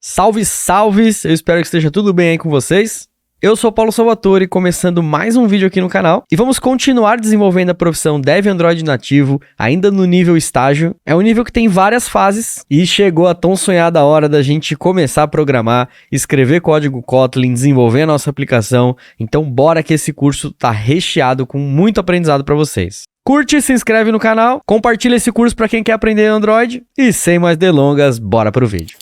Salve, salves! Eu espero que esteja tudo bem aí com vocês. Eu sou Paulo Salvatore, começando mais um vídeo aqui no canal e vamos continuar desenvolvendo a profissão Dev Android nativo, ainda no nível estágio. É um nível que tem várias fases e chegou a tão sonhada hora da gente começar a programar, escrever código Kotlin, desenvolver a nossa aplicação. Então bora que esse curso tá recheado com muito aprendizado para vocês. Curte, se inscreve no canal, compartilha esse curso para quem quer aprender Android e sem mais delongas, bora pro vídeo.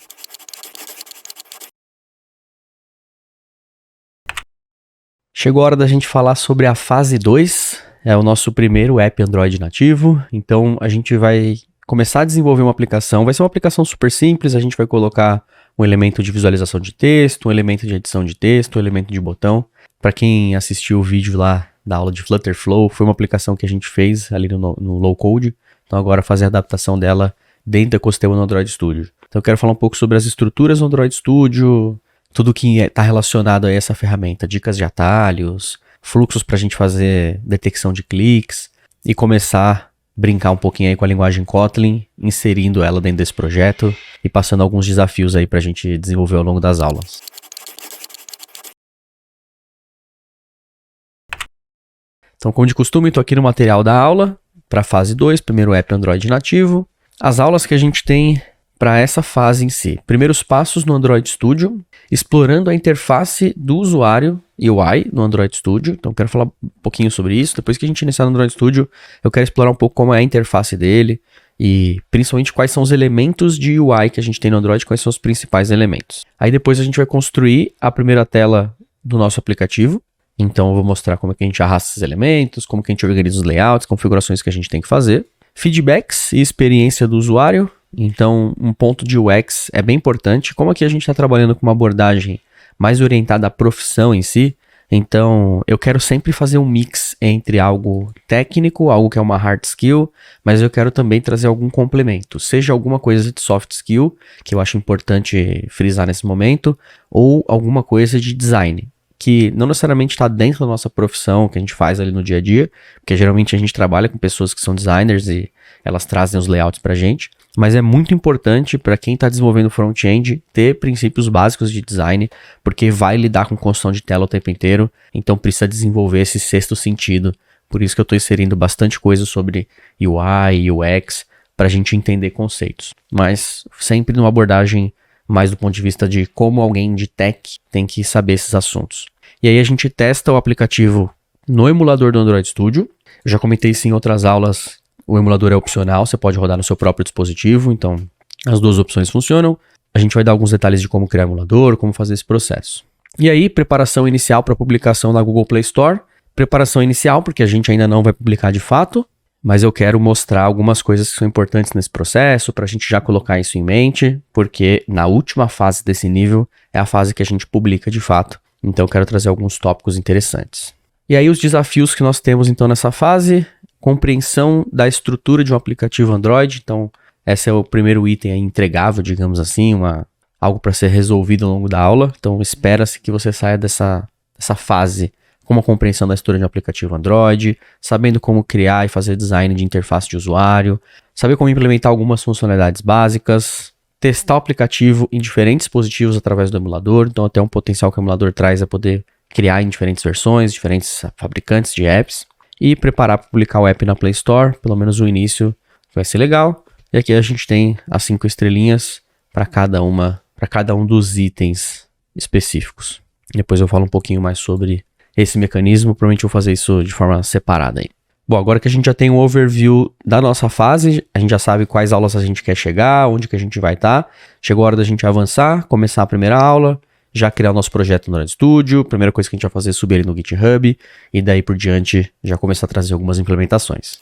Chegou a hora da gente falar sobre a fase 2, é o nosso primeiro app Android nativo, então a gente vai começar a desenvolver uma aplicação, vai ser uma aplicação super simples, a gente vai colocar um elemento de visualização de texto, um elemento de edição de texto, um elemento de botão. Para quem assistiu o vídeo lá da aula de Flutterflow, foi uma aplicação que a gente fez ali no low code, então agora fazer a adaptação dela dentro do ecossistema do Android Studio. Então eu quero falar um pouco sobre as estruturas do Android Studio, tudo que está relacionado a essa ferramenta, dicas de atalhos, fluxos para a gente fazer detecção de cliques e começar a brincar um pouquinho aí com a linguagem Kotlin, inserindo ela dentro desse projeto e passando alguns desafios aí para a gente desenvolver ao longo das aulas. Então, como de costume, estou aqui no material da aula para a fase 2, primeiro app Android nativo. As aulas que a gente tem para essa fase em si. Primeiros passos no Android Studio, explorando a interface do usuário UI no Android Studio. Então, quero falar um pouquinho sobre isso. Depois que a gente iniciar no Android Studio, eu quero explorar um pouco como é a interface dele e principalmente quais são os elementos de UI que a gente tem no Android, quais são os principais elementos. Aí depois a gente vai construir a primeira tela do nosso aplicativo. Então, eu vou mostrar como é que a gente arrasta esses elementos, como que a gente organiza os layouts, configurações que a gente tem que fazer. Feedbacks e experiência do usuário. Então, um ponto de UX é bem importante. Como aqui a gente está trabalhando com uma abordagem mais orientada à profissão em si, então eu quero sempre fazer um mix entre algo técnico, algo que é uma hard skill, mas eu quero também trazer algum complemento, seja alguma coisa de soft skill, que eu acho importante frisar nesse momento, ou alguma coisa de design, que não necessariamente está dentro da nossa profissão, que a gente faz ali no dia a dia, porque geralmente a gente trabalha com pessoas que são designers e elas trazem os layouts para a gente. Mas é muito importante para quem está desenvolvendo front-end ter princípios básicos de design, porque vai lidar com construção de tela o tempo inteiro, então precisa desenvolver esse sexto sentido. Por isso que eu estou inserindo bastante coisa sobre UI e UX para a gente entender conceitos. Mas sempre numa abordagem mais do ponto de vista de como alguém de tech tem que saber esses assuntos. E aí a gente testa o aplicativo no emulador do Android Studio. Eu já comentei isso em outras aulas. O emulador é opcional, você pode rodar no seu próprio dispositivo, então as duas opções funcionam. A gente vai dar alguns detalhes de como criar emulador, como fazer esse processo. E aí, preparação inicial para publicação na Google Play Store. Preparação inicial, porque a gente ainda não vai publicar de fato, mas eu quero mostrar algumas coisas que são importantes nesse processo, para a gente já colocar isso em mente, porque na última fase desse nível é a fase que a gente publica de fato. Então eu quero trazer alguns tópicos interessantes. E aí os desafios que nós temos então nessa fase: compreensão da estrutura de um aplicativo Android. Então, esse é o primeiro item aí, entregável, digamos assim, algo para ser resolvido ao longo da aula. Então, espera-se que você saia dessa fase com uma compreensão da estrutura de um aplicativo Android, sabendo como criar e fazer design de interface de usuário, saber como implementar algumas funcionalidades básicas, testar o aplicativo em diferentes dispositivos através do emulador. Então, até um potencial que o emulador traz é poder criar em diferentes versões, diferentes fabricantes de apps. E preparar para publicar o app na Play Store, pelo menos o início vai ser legal. E aqui a gente tem as 5 estrelinhas para cada um dos itens específicos. Depois eu falo um pouquinho mais sobre esse mecanismo, provavelmente eu vou fazer isso de forma separada aí. Bom, agora que a gente já tem um overview da nossa fase, a gente já sabe quais aulas a gente quer chegar, onde que a gente vai estar. Chegou a hora da gente avançar, começar a primeira aula, já criar o nosso projeto no Android Studio. Primeira coisa que a gente vai fazer é subir ele no GitHub e daí por diante já começar a trazer algumas implementações.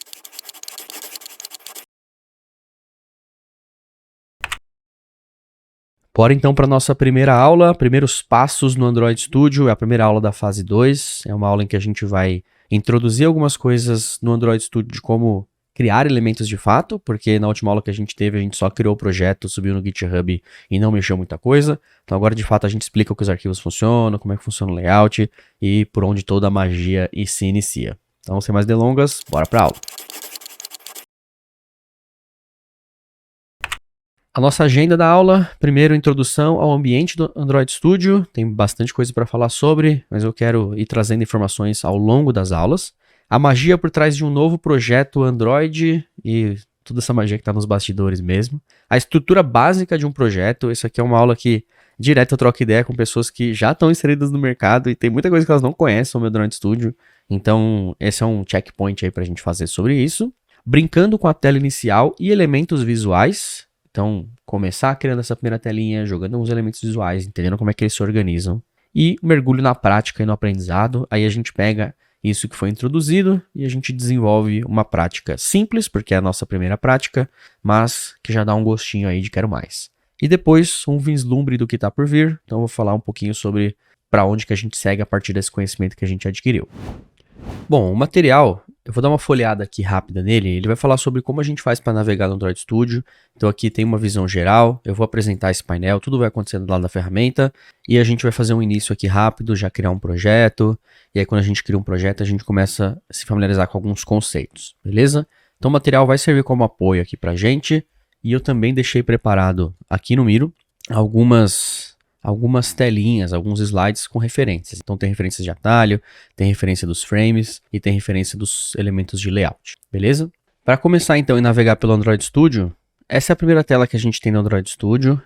Bora então para a nossa primeira aula, primeiros passos no Android Studio, é a primeira aula da fase 2, é uma aula em que a gente vai introduzir algumas coisas no Android Studio de como criar elementos de fato, porque na última aula que a gente teve, a gente só criou o projeto, subiu no GitHub e não mexeu muita coisa. Então agora de fato a gente explica o que os arquivos funcionam, como é que funciona o layout e por onde toda a magia se inicia. Então sem mais delongas, bora para a aula. A nossa agenda da aula, primeiro introdução ao ambiente do Android Studio, tem bastante coisa para falar sobre, mas eu quero ir trazendo informações ao longo das aulas. A magia por trás de um novo projeto Android e toda essa magia que está nos bastidores mesmo. A estrutura básica de um projeto, isso aqui é uma aula que direto eu troco ideia com pessoas que já estão inseridas no mercado e tem muita coisa que elas não conhecem sobre o Android Studio, então esse é um checkpoint aí para a gente fazer sobre isso. Brincando com a tela inicial e elementos visuais. Então, começar criando essa primeira telinha, jogando uns elementos visuais, entendendo como é que eles se organizam. E mergulho na prática e no aprendizado. Aí a gente pega isso que foi introduzido e a gente desenvolve uma prática simples, porque é a nossa primeira prática, mas que já dá um gostinho aí de quero mais. E depois, um vislumbre do que está por vir. Então, eu vou falar um pouquinho sobre para onde que a gente segue a partir desse conhecimento que a gente adquiriu. Bom, o material, eu vou dar uma folheada aqui rápida nele, ele vai falar sobre como a gente faz para navegar no Android Studio. Então aqui tem uma visão geral, eu vou apresentar esse painel, tudo vai acontecendo lá da ferramenta, e a gente vai fazer um início aqui rápido, já criar um projeto, e aí quando a gente cria um projeto a gente começa a se familiarizar com alguns conceitos, beleza? Então o material vai servir como apoio aqui pra gente, e eu também deixei preparado aqui no Miro algumas telinhas, alguns slides com referências. Então tem referências de atalho, tem referência dos frames e tem referência dos elementos de layout, beleza? Para começar então e navegar pelo Android Studio, essa é a primeira tela que a gente tem no Android Studio.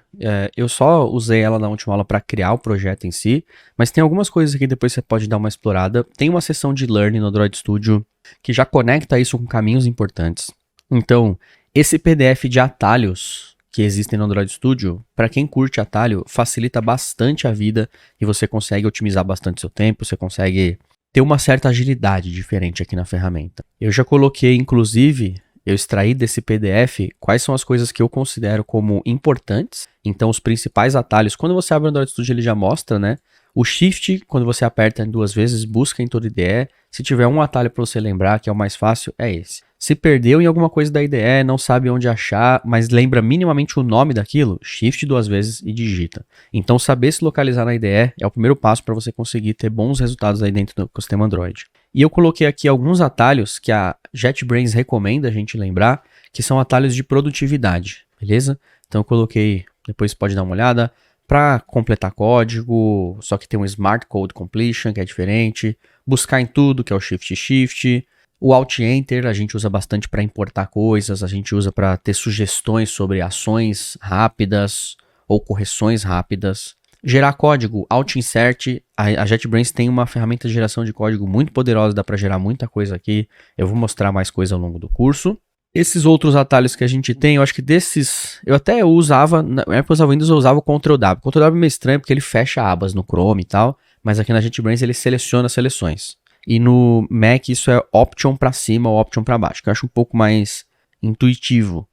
Eu só usei ela na última aula para criar o projeto em si, mas tem algumas coisas aqui que depois você pode dar uma explorada. Tem uma seção de Learn no Android Studio que já conecta isso com caminhos importantes. Então, esse PDF de atalhos que existem no Android Studio, para quem curte atalho, facilita bastante a vida e você consegue otimizar bastante seu tempo, você consegue ter uma certa agilidade diferente aqui na ferramenta. Eu já coloquei, inclusive, eu extraí desse PDF quais são as coisas que eu considero como importantes. Então, os principais atalhos, quando você abre o Android Studio, ele já mostra, né? O Shift, quando você aperta 2 vezes, busca em toda IDE. Se tiver um atalho para você lembrar, que é o mais fácil, é esse. Se perdeu em alguma coisa da IDE, não sabe onde achar, mas lembra minimamente o nome daquilo, Shift 2 vezes e digita. Então, saber se localizar na IDE é o primeiro passo para você conseguir ter bons resultados aí dentro do ecossistema Android. E eu coloquei aqui alguns atalhos que a JetBrains recomenda a gente lembrar, que são atalhos de produtividade, beleza? Então, eu coloquei, depois pode dar uma olhada, para completar código, só que tem um Smart Code Completion, que é diferente, buscar em tudo, que é o Shift. O Alt-Enter a gente usa bastante para importar coisas, a gente usa para ter sugestões sobre ações rápidas ou correções rápidas. Gerar código, Alt-Insert, a JetBrains tem uma ferramenta de geração de código muito poderosa, dá para gerar muita coisa aqui, eu vou mostrar mais coisa ao longo do curso. Esses outros atalhos que a gente tem, eu acho que desses, eu até usava, na época que eu usava Windows eu usava o Ctrl+W. O Ctrl+W é meio estranho porque ele fecha abas no Chrome e tal, mas aqui na JetBrains ele seleciona seleções. E no Mac isso é Option para cima ou Option para baixo, que eu acho um pouco mais intuitivo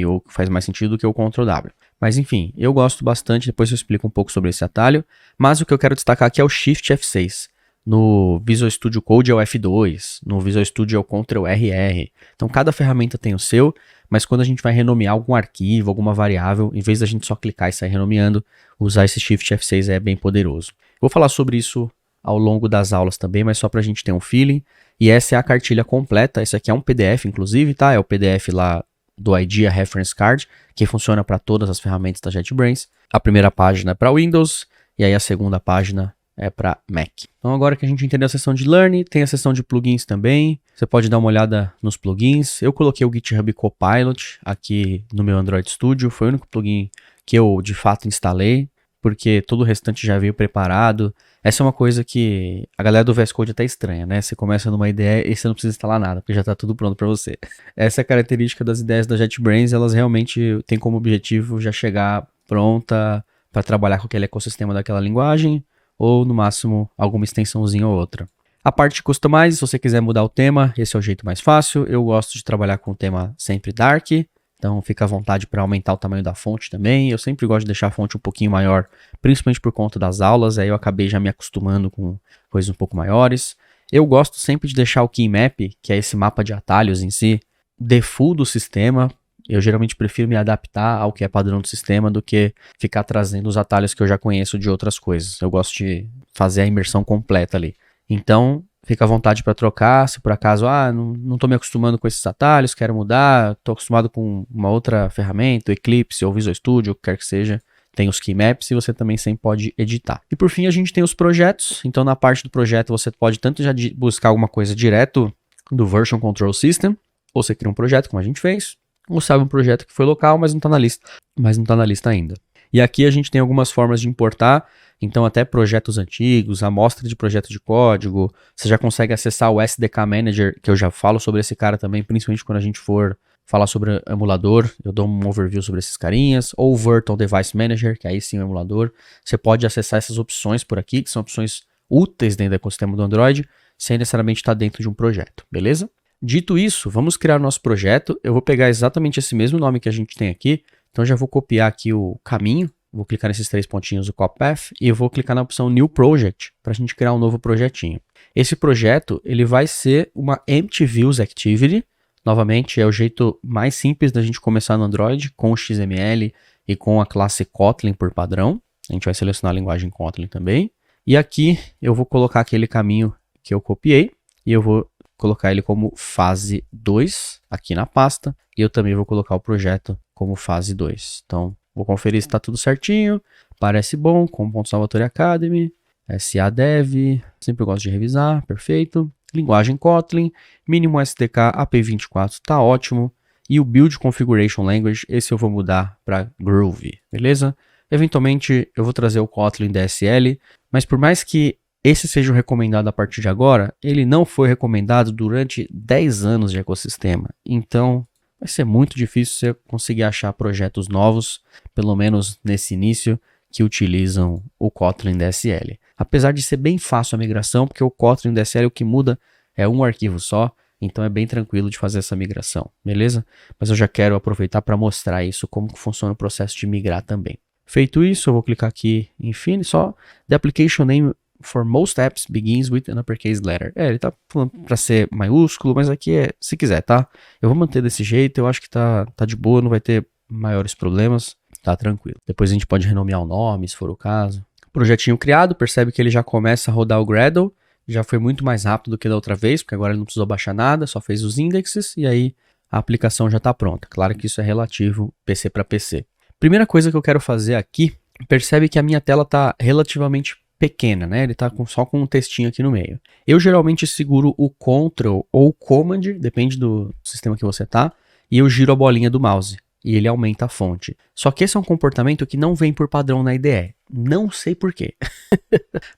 ou que faz mais sentido do que o Ctrl+W. Mas enfim, eu gosto bastante, depois eu explico um pouco sobre esse atalho, mas o que eu quero destacar aqui é o Shift F6. No Visual Studio Code é o F2, no Visual Studio é o Ctrl RR. Então cada ferramenta tem o seu, mas quando a gente vai renomear algum arquivo, alguma variável, em vez da gente só clicar e sair renomeando, usar esse Shift F6 é bem poderoso. Vou falar sobre isso ao longo das aulas também, mas só para a gente ter um feeling. E essa é a cartilha completa, esse aqui é um PDF inclusive, tá? É o PDF lá do IDEA Reference Card, que funciona para todas as ferramentas da JetBrains. A primeira página é para Windows, e aí a segunda página é para Mac. Então agora que a gente entendeu a seção de Learn, tem a seção de plugins também. Você pode dar uma olhada nos plugins. Eu coloquei o GitHub Copilot aqui no meu Android Studio. Foi o único plugin que eu de fato instalei, porque todo o restante já veio preparado. Essa é uma coisa que a galera do VS Code até estranha, né? Você começa numa ideia e você não precisa instalar nada, porque já está tudo pronto para você. Essa é a característica das ideias da JetBrains, elas realmente têm como objetivo já chegar pronta para trabalhar com aquele ecossistema daquela linguagem, ou no máximo alguma extensãozinha ou outra. A parte de Customize, se você quiser mudar o tema, esse é o jeito mais fácil. Eu gosto de trabalhar com o tema sempre Dark, então fica à vontade para aumentar o tamanho da fonte também. Eu sempre gosto de deixar a fonte um pouquinho maior, principalmente por conta das aulas, aí eu acabei já me acostumando com coisas um pouco maiores. Eu gosto sempre de deixar o Key Map, que é esse mapa de atalhos em si, default do sistema. Eu geralmente prefiro me adaptar ao que é padrão do sistema do que ficar trazendo os atalhos que eu já conheço de outras coisas. Eu gosto de fazer a imersão completa ali. Então, Fica à vontade para trocar, se por acaso, não estou me acostumando com esses atalhos, quero mudar, estou acostumado com uma outra ferramenta, Eclipse ou Visual Studio, o que quer que seja. Tem os keymaps e você também sempre pode editar. E por fim a gente tem os projetos. Então na parte do projeto você pode tanto já buscar alguma coisa direto do Version Control System, ou você cria um projeto como a gente fez, ou sabe um projeto que foi local, mas não está na lista ainda. E aqui a gente tem algumas formas de importar, então até projetos antigos, amostra de projeto de código, você já consegue acessar o SDK Manager, que eu já falo sobre esse cara também, principalmente quando a gente for falar sobre emulador, eu dou um overview sobre esses carinhas, ou o Virtual Device Manager, que aí sim é o emulador. Você pode acessar essas opções por aqui, que são opções úteis dentro do ecossistema do Android, sem necessariamente estar dentro de um projeto, beleza? Dito isso, vamos criar o nosso projeto. Eu vou pegar exatamente esse mesmo nome que a gente tem aqui, então já vou copiar aqui o caminho, vou clicar nesses 3 pontinhos do Copy Path, e eu vou clicar na opção New Project, para a gente criar um novo projetinho. Esse projeto, ele vai ser uma Empty Views Activity. Novamente, é o jeito mais simples da gente começar no Android, com o XML e com a classe Kotlin por padrão. A gente vai selecionar a linguagem Kotlin também. E aqui eu vou colocar aquele caminho que eu copiei, e eu vou colocar ele como fase 2 aqui na pasta, e eu também vou colocar o projeto como fase 2. Então, vou conferir se está tudo certinho, parece bom, com .Salvatore Academy, SADev, sempre gosto de revisar, perfeito. Linguagem Kotlin, mínimo SDK AP24 tá ótimo, e o Build Configuration Language, esse eu vou mudar para Groovy, beleza? Eventualmente eu vou trazer o Kotlin DSL, mas por mais que esse seja o recomendado a partir de agora, ele não foi recomendado durante 10 anos de ecossistema, então vai ser muito difícil você conseguir achar projetos novos, pelo menos nesse início, que utilizam o Kotlin DSL. Apesar de ser bem fácil a migração, porque o Kotlin DSL o que muda é um arquivo só, então é bem tranquilo de fazer essa migração, beleza? Mas eu já quero aproveitar para mostrar isso, como que funciona o processo de migrar também. Feito isso, eu vou clicar aqui em Finish, só The application name for most apps begins with an uppercase letter. Ele tá falando para ser maiúsculo, mas aqui é se quiser, tá? Eu vou manter desse jeito, eu acho que tá de boa, não vai ter maiores problemas. Tá tranquilo. Depois a gente pode renomear o nome, se for o caso. Projetinho criado, percebe que ele já começa a rodar o Gradle. Já foi muito mais rápido do que da outra vez, porque agora ele não precisou baixar nada, só fez os indexes e aí a aplicação já está pronta. Claro que isso é relativo PC para PC. Primeira coisa que eu quero fazer aqui, percebe que a minha tela está relativamente pequena, né? Ele está só com um textinho aqui no meio. Eu geralmente seguro o Ctrl ou o Command, depende do sistema que você tá, e eu giro a bolinha do mouse. E ele aumenta a fonte. Só que esse é um comportamento que não vem por padrão na IDE. Não sei porquê.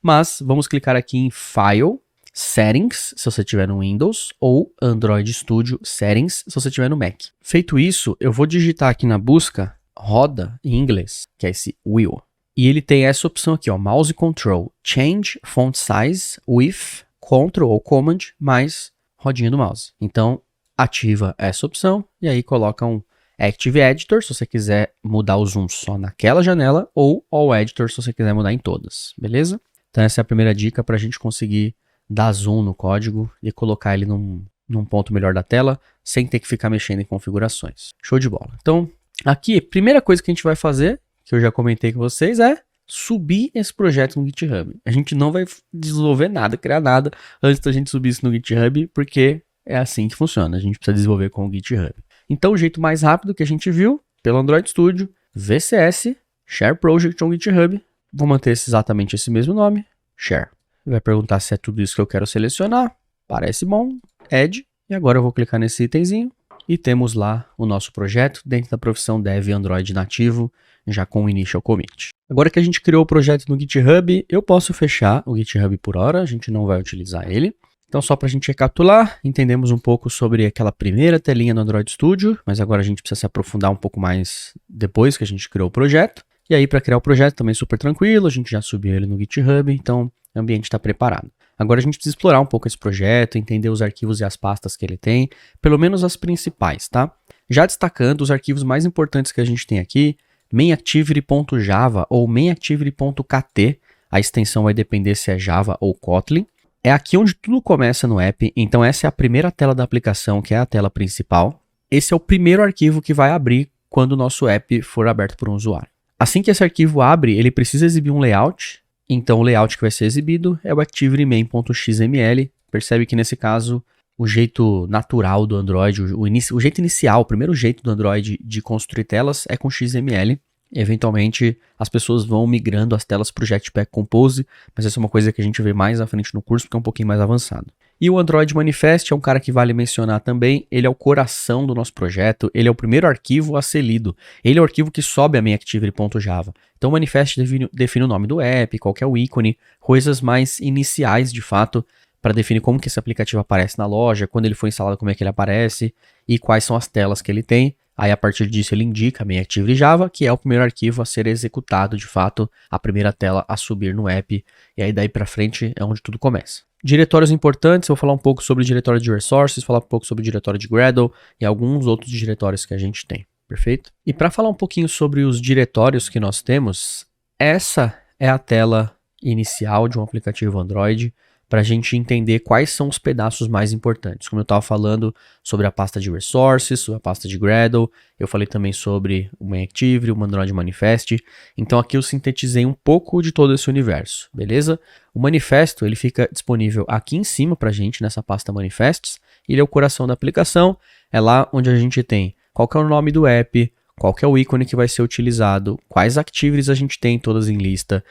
Mas vamos clicar aqui em File, Settings, se você tiver no Windows, ou Android Studio Settings, se você tiver no Mac. Feito isso, eu vou digitar aqui na busca, roda em inglês, que é esse Wheel. E ele tem essa opção aqui, ó, Mouse Control, Change Font Size with Ctrl ou Command mais rodinha do mouse. Então, ativa essa opção e aí coloca um Active Editor, se você quiser mudar o zoom só naquela janela, ou All Editor, se você quiser mudar em todas, beleza? Então essa é a primeira dica para a gente conseguir dar zoom no código e colocar ele num ponto melhor da tela, sem ter que ficar mexendo em configurações. Show de bola. Então, aqui, primeira coisa que a gente vai fazer, que eu já comentei com vocês, é subir esse projeto no GitHub. A gente não vai desenvolver nada, criar nada, antes da gente subir isso no GitHub, porque é assim que funciona, a gente precisa desenvolver com o GitHub. Então, o jeito mais rápido que a gente viu, pelo Android Studio, VCS, Share Project on GitHub. Vou manter exatamente esse mesmo nome, Share. Vai perguntar se é tudo isso que eu quero selecionar. Parece bom, Add. E agora eu vou clicar nesse itemzinho e temos lá o nosso projeto dentro da profissão Dev Android nativo, já com o Initial Commit. Agora que a gente criou o projeto no GitHub, eu posso fechar o GitHub por hora, a gente não vai utilizar ele. Então, só para a gente recapitular, entendemos um pouco sobre aquela primeira telinha no Android Studio, mas agora a gente precisa se aprofundar um pouco mais depois que a gente criou o projeto. E aí, para criar o projeto também super tranquilo, a gente já subiu ele no GitHub, então o ambiente está preparado. Agora a gente precisa explorar um pouco esse projeto, entender os arquivos e as pastas que ele tem, pelo menos as principais, tá? Já destacando os arquivos mais importantes que a gente tem aqui, mainActivity.java ou mainActivity.kt, a extensão vai depender se é Java ou Kotlin. É aqui onde tudo começa no app, então essa é a primeira tela da aplicação, que é a tela principal. Esse é o primeiro arquivo que vai abrir quando o nosso app for aberto por um usuário. Assim que esse arquivo abre, ele precisa exibir um layout, então o layout que vai ser exibido é o activity main.xml percebe que nesse caso o jeito natural do Android, o jeito inicial, o primeiro jeito do Android de construir telas é com XML. Eventualmente as pessoas vão migrando as telas para o Jetpack Compose, mas essa é uma coisa que a gente vê mais à frente no curso porque é um pouquinho mais avançado. E o Android Manifest é um cara que vale mencionar também, ele é o coração do nosso projeto, ele é o primeiro arquivo a ser lido, ele é o arquivo que sobe a mainActivity.java. Então o Manifest define o nome do app, qual que é o ícone, coisas mais iniciais de fato, para definir como que esse aplicativo aparece na loja, quando ele foi instalado como é que ele aparece e quais são as telas que ele tem. Aí a partir disso ele indica a mainActivity.java, que é o primeiro arquivo a ser executado de fato, a primeira tela a subir no app, e aí daí para frente é onde tudo começa. Diretórios importantes, eu vou falar um pouco sobre o diretório de resources, falar um pouco sobre o diretório de Gradle e alguns outros diretórios que a gente tem, perfeito? E para falar um pouquinho sobre os diretórios que nós temos, essa é a tela inicial de um aplicativo Android, para a gente entender quais são os pedaços mais importantes. Como eu estava falando sobre a pasta de resources, sobre a pasta de Gradle, eu falei também sobre o mainActivity, o Android Manifest. Então aqui eu sintetizei um pouco de todo esse universo, beleza? O manifesto ele fica disponível aqui em cima para a gente nessa pasta Manifests. Ele é o coração da aplicação, é lá onde a gente tem qual que é o nome do app, qual que é o ícone que vai ser utilizado, quais activities a gente tem todas em lista.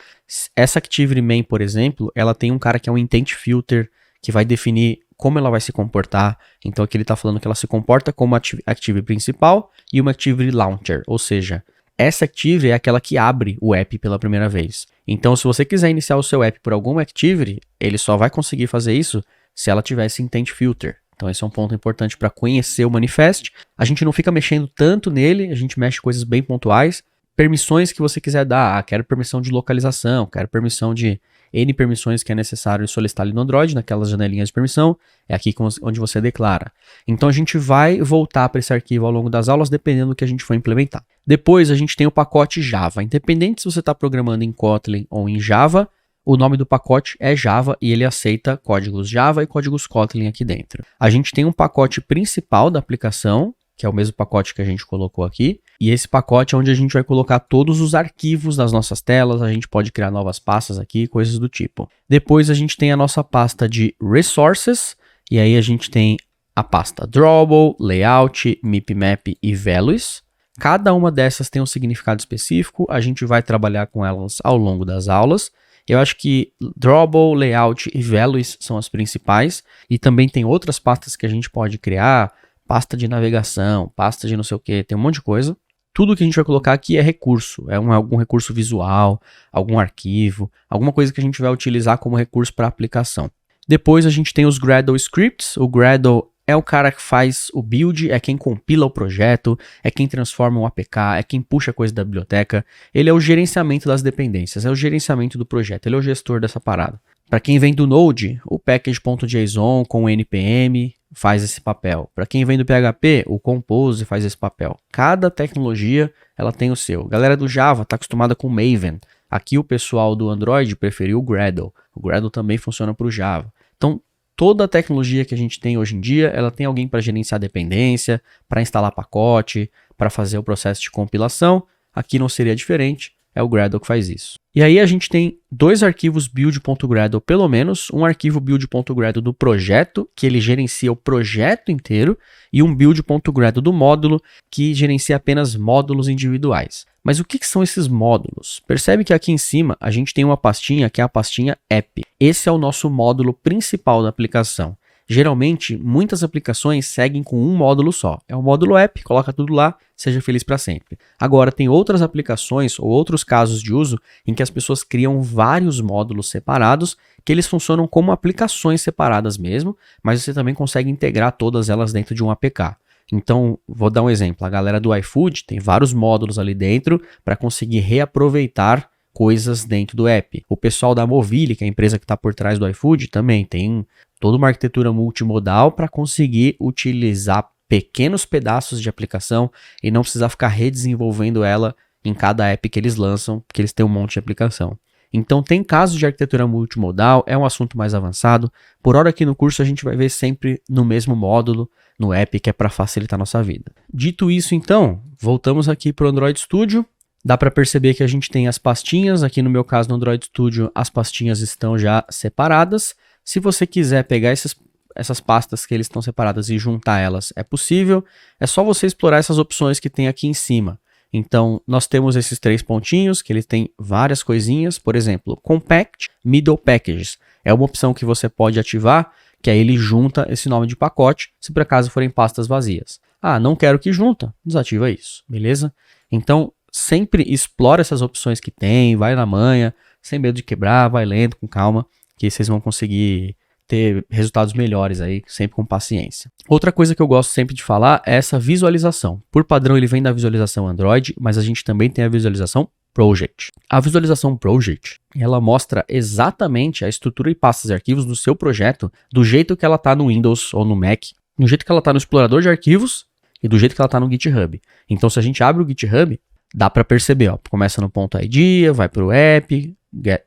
Essa activity main, por exemplo, ela tem um cara que é um intent filter, que vai definir como ela vai se comportar. Então aqui ele está falando que ela se comporta como activity principal e uma activity launcher, ou seja, essa activity é aquela que abre o app pela primeira vez. Então se você quiser iniciar o seu app por alguma activity, ele só vai conseguir fazer isso se ela tiver esse intent filter. Então esse é um ponto importante para conhecer o Manifest. A gente não fica mexendo tanto nele, a gente mexe coisas bem pontuais. Permissões que você quiser dar, quero permissão de localização, quero permissão de N permissões que é necessário solicitar ali no Android, naquelas janelinhas de permissão, é aqui onde você declara. Então a gente vai voltar para esse arquivo ao longo das aulas, dependendo do que a gente for implementar. Depois a gente tem o pacote Java. Independente se você está programando em Kotlin ou em Java, o nome do pacote é Java e ele aceita códigos Java e códigos Kotlin aqui dentro. A gente tem um pacote principal da aplicação, que é o mesmo pacote que a gente colocou aqui, e esse pacote é onde a gente vai colocar todos os arquivos das nossas telas, a gente pode criar novas pastas aqui, coisas do tipo. Depois a gente tem a nossa pasta de Resources, e aí a gente tem a pasta Drawable, Layout, MipMap e Values. Cada uma dessas tem um significado específico, a gente vai trabalhar com elas ao longo das aulas. Eu acho que Drawable, Layout e Values são as principais, e também tem outras pastas que a gente pode criar, pasta de navegação, pasta de não sei o que, tem um monte de coisa. Tudo que a gente vai colocar aqui é recurso, algum recurso visual, algum arquivo, alguma coisa que a gente vai utilizar como recurso para a aplicação. Depois a gente tem os Gradle Scripts, o Gradle é o cara que faz o build, é quem compila o projeto, é quem transforma um APK, é quem puxa coisa da biblioteca. Ele é o gerenciamento das dependências, é o gerenciamento do projeto, ele é o gestor dessa parada. Para quem vem do Node, o package.json com o npm faz esse papel. Para quem vem do PHP, o Compose faz esse papel. Cada tecnologia ela tem o seu. A galera do Java está acostumada com Maven. Aqui o pessoal do Android preferiu o Gradle. O Gradle também funciona para o Java. Então, toda a tecnologia que a gente tem hoje em dia, ela tem alguém para gerenciar dependência, para instalar pacote, para fazer o processo de compilação. Aqui não seria diferente, é o Gradle que faz isso. E aí a gente tem dois arquivos build.gradle, pelo menos, um arquivo build.gradle do projeto, que ele gerencia o projeto inteiro, e um build.gradle do módulo, que gerencia apenas módulos individuais. Mas o que são esses módulos? Percebe que aqui em cima a gente tem uma pastinha que é a pastinha app. Esse é o nosso módulo principal da aplicação. Geralmente, muitas aplicações seguem com um módulo só. É o módulo app, coloca tudo lá, seja feliz para sempre. Agora, tem outras aplicações ou outros casos de uso em que as pessoas criam vários módulos separados, que eles funcionam como aplicações separadas mesmo, mas você também consegue integrar todas elas dentro de um APK. Então, vou dar um exemplo. A galera do iFood tem vários módulos ali dentro para conseguir reaproveitar coisas dentro do app. O pessoal da Movile, que é a empresa que está por trás do iFood, também tem toda uma arquitetura multimodal para conseguir utilizar pequenos pedaços de aplicação e não precisar ficar redesenvolvendo ela em cada app que eles lançam, porque eles têm um monte de aplicação. Então tem casos de arquitetura multimodal, é um assunto mais avançado. Por hora aqui no curso a gente vai ver sempre no mesmo módulo, no app, que é para facilitar a nossa vida. Dito isso então, voltamos aqui para o Android Studio. Dá para perceber que a gente tem as pastinhas, aqui no meu caso no Android Studio as pastinhas estão já separadas. Se você quiser pegar essas pastas que eles estão separadas e juntar elas, é possível. É só você explorar essas opções que tem aqui em cima. Então, nós temos esses 3 pontinhos, que ele tem várias coisinhas. Por exemplo, Compact Middle Packages. É uma opção que você pode ativar, que aí ele junta esse nome de pacote, se por acaso forem pastas vazias. Ah, não quero que junta, desativa isso, beleza? Então, sempre explora essas opções que tem, vai na manha, sem medo de quebrar, vai lendo, com calma, que vocês vão conseguir ter resultados melhores aí, sempre com paciência. Outra coisa que eu gosto sempre de falar é essa visualização. Por padrão, ele vem da visualização Android, mas a gente também tem a visualização Project. A visualização Project, ela mostra exatamente a estrutura e pastas e arquivos do seu projeto do jeito que ela está no Windows ou no Mac, do jeito que ela está no explorador de arquivos e do jeito que ela está no GitHub. Então, se a gente abre o GitHub, dá para perceber, ó, começa no .idea, vai para o app,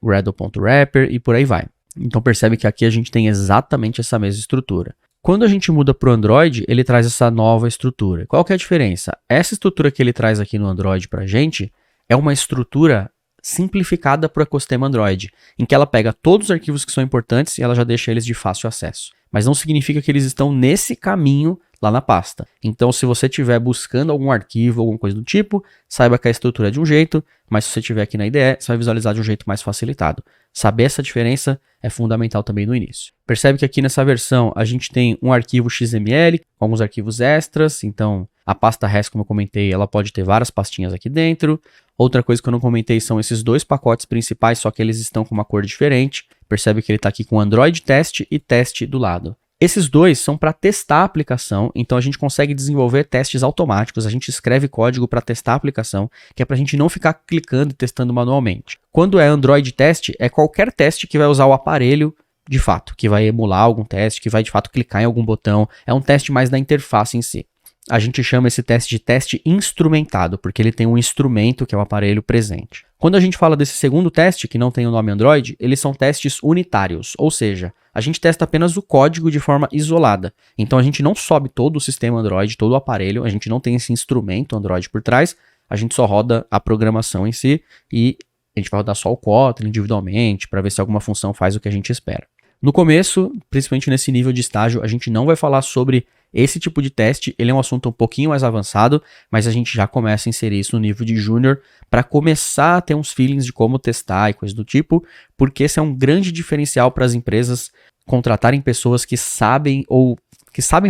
gradle.wrapper e por aí vai. Então percebe que aqui a gente tem exatamente essa mesma estrutura. Quando a gente muda para o Android, ele traz essa nova estrutura. Qual que é a diferença? Essa estrutura que ele traz aqui no Android para a gente é uma estrutura simplificada para o ecossistema Android, em que ela pega todos os arquivos que são importantes e ela já deixa eles de fácil acesso. Mas não significa que eles estão nesse caminho lá na pasta. Então, se você estiver buscando algum arquivo, alguma coisa do tipo, saiba que a estrutura é de um jeito, mas se você estiver aqui na IDE, você vai visualizar de um jeito mais facilitado. Saber essa diferença é fundamental também no início. Percebe que aqui nessa versão a gente tem um arquivo XML, com alguns arquivos extras, então a pasta REST, como eu comentei, ela pode ter várias pastinhas aqui dentro. Outra coisa que eu não comentei são esses 2 pacotes principais, só que eles estão com uma cor diferente. Percebe que ele está aqui com Android Test e Teste do lado. Esses 2 são para testar a aplicação, então a gente consegue desenvolver testes automáticos, a gente escreve código para testar a aplicação, que é para a gente não ficar clicando e testando manualmente. Quando é Android Test, é qualquer teste que vai usar o aparelho de fato, que vai emular algum teste, que vai de fato clicar em algum botão, é um teste mais da interface em si. A gente chama esse teste de teste instrumentado, porque ele tem um instrumento que é o aparelho presente. Quando a gente fala desse segundo teste, que não tem o nome Android, eles são testes unitários, ou seja, a gente testa apenas o código de forma isolada. Então a gente não sobe todo o sistema Android, todo o aparelho, a gente não tem esse instrumento Android por trás, a gente só roda a programação em si e a gente vai rodar só o Kotlin individualmente para ver se alguma função faz o que a gente espera. No começo, principalmente nesse nível de estágio, a gente não vai falar sobre esse tipo de teste, ele é um assunto um pouquinho mais avançado, mas a gente já começa a inserir isso no nível de júnior para começar a ter uns feelings de como testar e coisas do tipo, porque esse é um grande diferencial para as empresas contratarem pessoas que sabem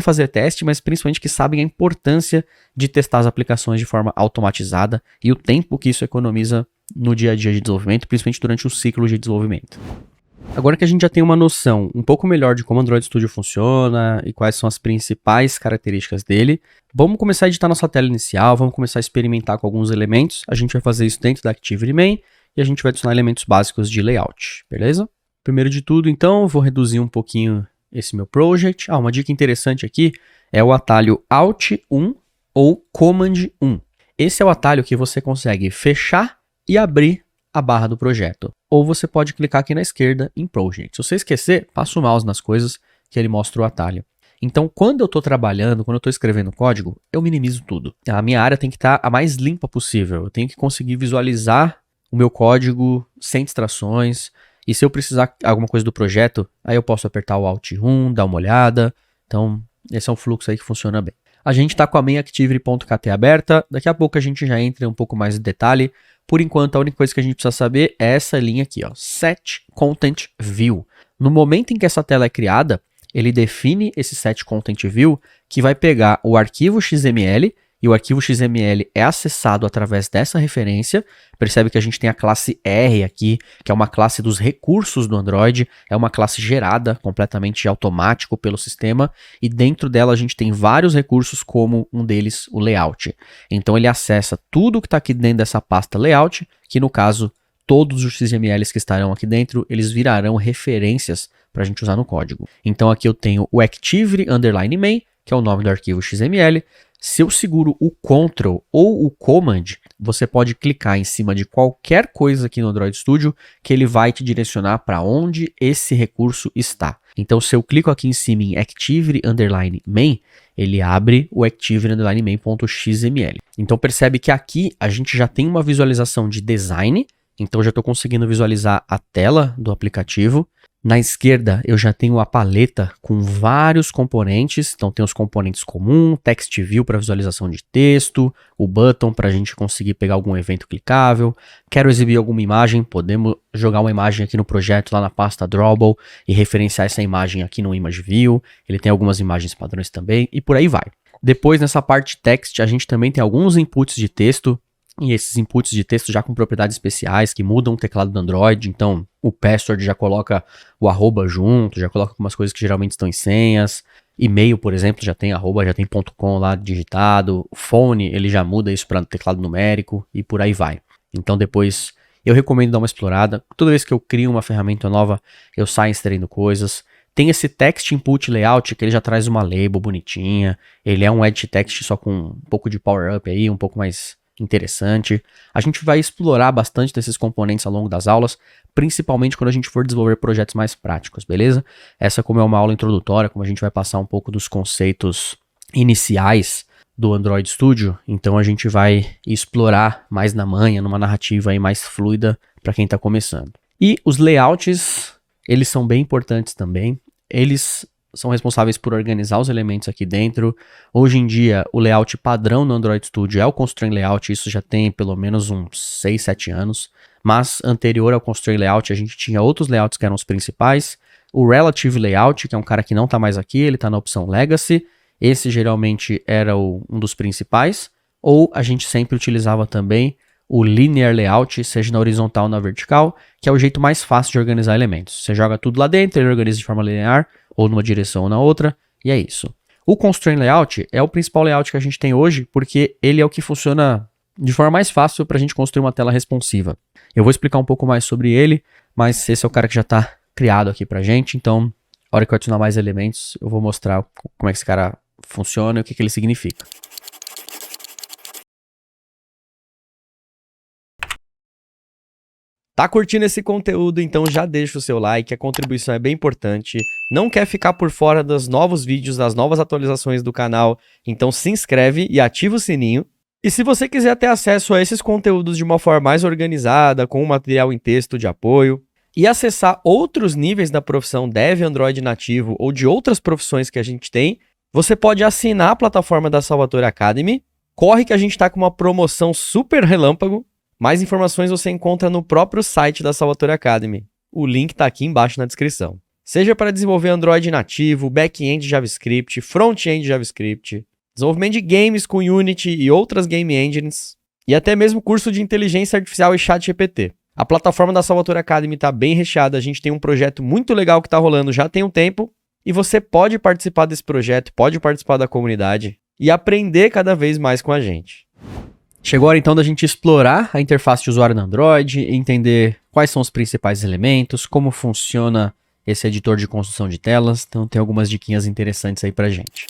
fazer teste, mas principalmente que sabem a importância de testar as aplicações de forma automatizada e o tempo que isso economiza no dia a dia de desenvolvimento, principalmente durante o ciclo de desenvolvimento. Agora que a gente já tem uma noção um pouco melhor de como o Android Studio funciona e quais são as principais características dele, vamos começar a editar nossa tela inicial, vamos começar a experimentar com alguns elementos. A gente vai fazer isso dentro da Activity Main e a gente vai adicionar elementos básicos de layout, beleza? Primeiro de tudo, então, vou reduzir um pouquinho esse meu project. Uma dica interessante aqui é o atalho Alt 1 ou Command 1. Esse é o atalho que você consegue fechar e abrir a barra do projeto. Ou você pode clicar aqui na esquerda em Project. Se você esquecer, passa o mouse nas coisas que ele mostra o atalho. Então, quando eu estou trabalhando, quando eu estou escrevendo código, eu minimizo tudo. A minha área tem que estar a mais limpa possível. Eu tenho que conseguir visualizar o meu código sem distrações. E se eu precisar alguma coisa do projeto, aí eu posso apertar o Alt 1, dar uma olhada. Então, esse é um fluxo aí que funciona bem. A gente está com a main activity.kt aberta. Daqui a pouco a gente já entra um pouco mais em detalhe. Por enquanto, a única coisa que a gente precisa saber é essa linha aqui, ó, Set Content View. No momento em que essa tela é criada, ele define esse Set Content View, que vai pegar o arquivo XML, e o arquivo XML é acessado através dessa referência. Percebe que a gente tem a classe R aqui, que é uma classe dos recursos do Android, é uma classe gerada completamente automático pelo sistema, e dentro dela a gente tem vários recursos, como um deles o layout. Então ele acessa tudo que está aqui dentro dessa pasta layout, que no caso, todos os XMLs que estarão aqui dentro, eles virarão referências para a gente usar no código. Então aqui eu tenho o activity_main, que é o nome do arquivo XML. Se eu seguro o Ctrl ou o Command, você pode clicar em cima de qualquer coisa aqui no Android Studio que ele vai te direcionar para onde esse recurso está. Então, se eu clico aqui em cima em activity_main, ele abre o activity_main.xml. Então, percebe que aqui a gente já tem uma visualização de design. Então, já estou conseguindo visualizar a tela do aplicativo. Na esquerda, eu já tenho a paleta com vários componentes. Então, tem os componentes comum, text view para visualização de texto, o button para a gente conseguir pegar algum evento clicável. Quero exibir alguma imagem, podemos jogar uma imagem aqui no projeto, lá na pasta Drawable, e referenciar essa imagem aqui no Image View. Ele tem algumas imagens padrões também, e por aí vai. Depois, nessa parte text, a gente também tem alguns inputs de texto. E esses inputs de texto já com propriedades especiais que mudam o teclado do Android. Então, o password já coloca o arroba junto, já coloca algumas coisas que geralmente estão em senhas. E-mail, por exemplo, já tem arroba, já tem .com lá digitado. O phone, ele já muda isso para teclado numérico e por aí vai. Então, depois, eu recomendo dar uma explorada. Toda vez que eu crio uma ferramenta nova, eu saio extraindo coisas. Tem esse text input layout que ele já traz uma label bonitinha. Ele é um edit text só com um pouco de power up aí, um pouco mais interessante. A gente vai explorar bastante desses componentes ao longo das aulas, principalmente quando a gente for desenvolver projetos mais práticos, beleza? Essa como é uma aula introdutória, como a gente vai passar um pouco dos conceitos iniciais do Android Studio, então a gente vai explorar mais na manha, numa narrativa aí mais fluida para quem está começando. E os layouts, eles são bem importantes também. Eles são responsáveis por organizar os elementos aqui dentro. Hoje em dia, o layout padrão no Android Studio é o Constraint Layout, isso já tem pelo menos uns 6, 7 anos, mas anterior ao Constraint Layout, a gente tinha outros layouts que eram os principais. O Relative Layout, que é um cara que não está mais aqui, ele está na opção Legacy, esse geralmente era um dos principais, ou a gente sempre utilizava também o Linear Layout, seja na horizontal ou na vertical, que é o jeito mais fácil de organizar elementos. Você joga tudo lá dentro, ele organiza de forma linear, ou numa direção ou na outra, e é isso. O Constraint Layout é o principal layout que a gente tem hoje, porque ele é o que funciona de forma mais fácil para a gente construir uma tela responsiva. Eu vou explicar um pouco mais sobre ele, mas esse é o cara que já está criado aqui pra gente, então, a hora que eu adicionar mais elementos, eu vou mostrar como é que esse cara funciona e o que ele significa. Tá curtindo esse conteúdo? Então já deixa o seu like, a contribuição é bem importante. Não quer ficar por fora dos novos vídeos, das novas atualizações do canal? Então se inscreve e ativa o sininho. E se você quiser ter acesso a esses conteúdos de uma forma mais organizada, com um material em texto de apoio, e acessar outros níveis da profissão Dev Android nativo ou de outras profissões que a gente tem, você pode assinar a plataforma da Salvatore Academy. Corre que a gente está com uma promoção super relâmpago. Mais informações você encontra no próprio site da Salvatore Academy. O link está aqui embaixo na descrição. Seja para desenvolver Android nativo, back-end JavaScript, front-end JavaScript, desenvolvimento de games com Unity e outras game engines, e até mesmo curso de inteligência artificial e ChatGPT. A plataforma da Salvatore Academy está bem recheada, a gente tem um projeto muito legal que está rolando já tem um tempo, e você pode participar desse projeto, pode participar da comunidade e aprender cada vez mais com a gente. Chegou a hora então da gente explorar a interface de usuário no Android, entender quais são os principais elementos, como funciona esse editor de construção de telas, então tem algumas diquinhas interessantes aí pra gente.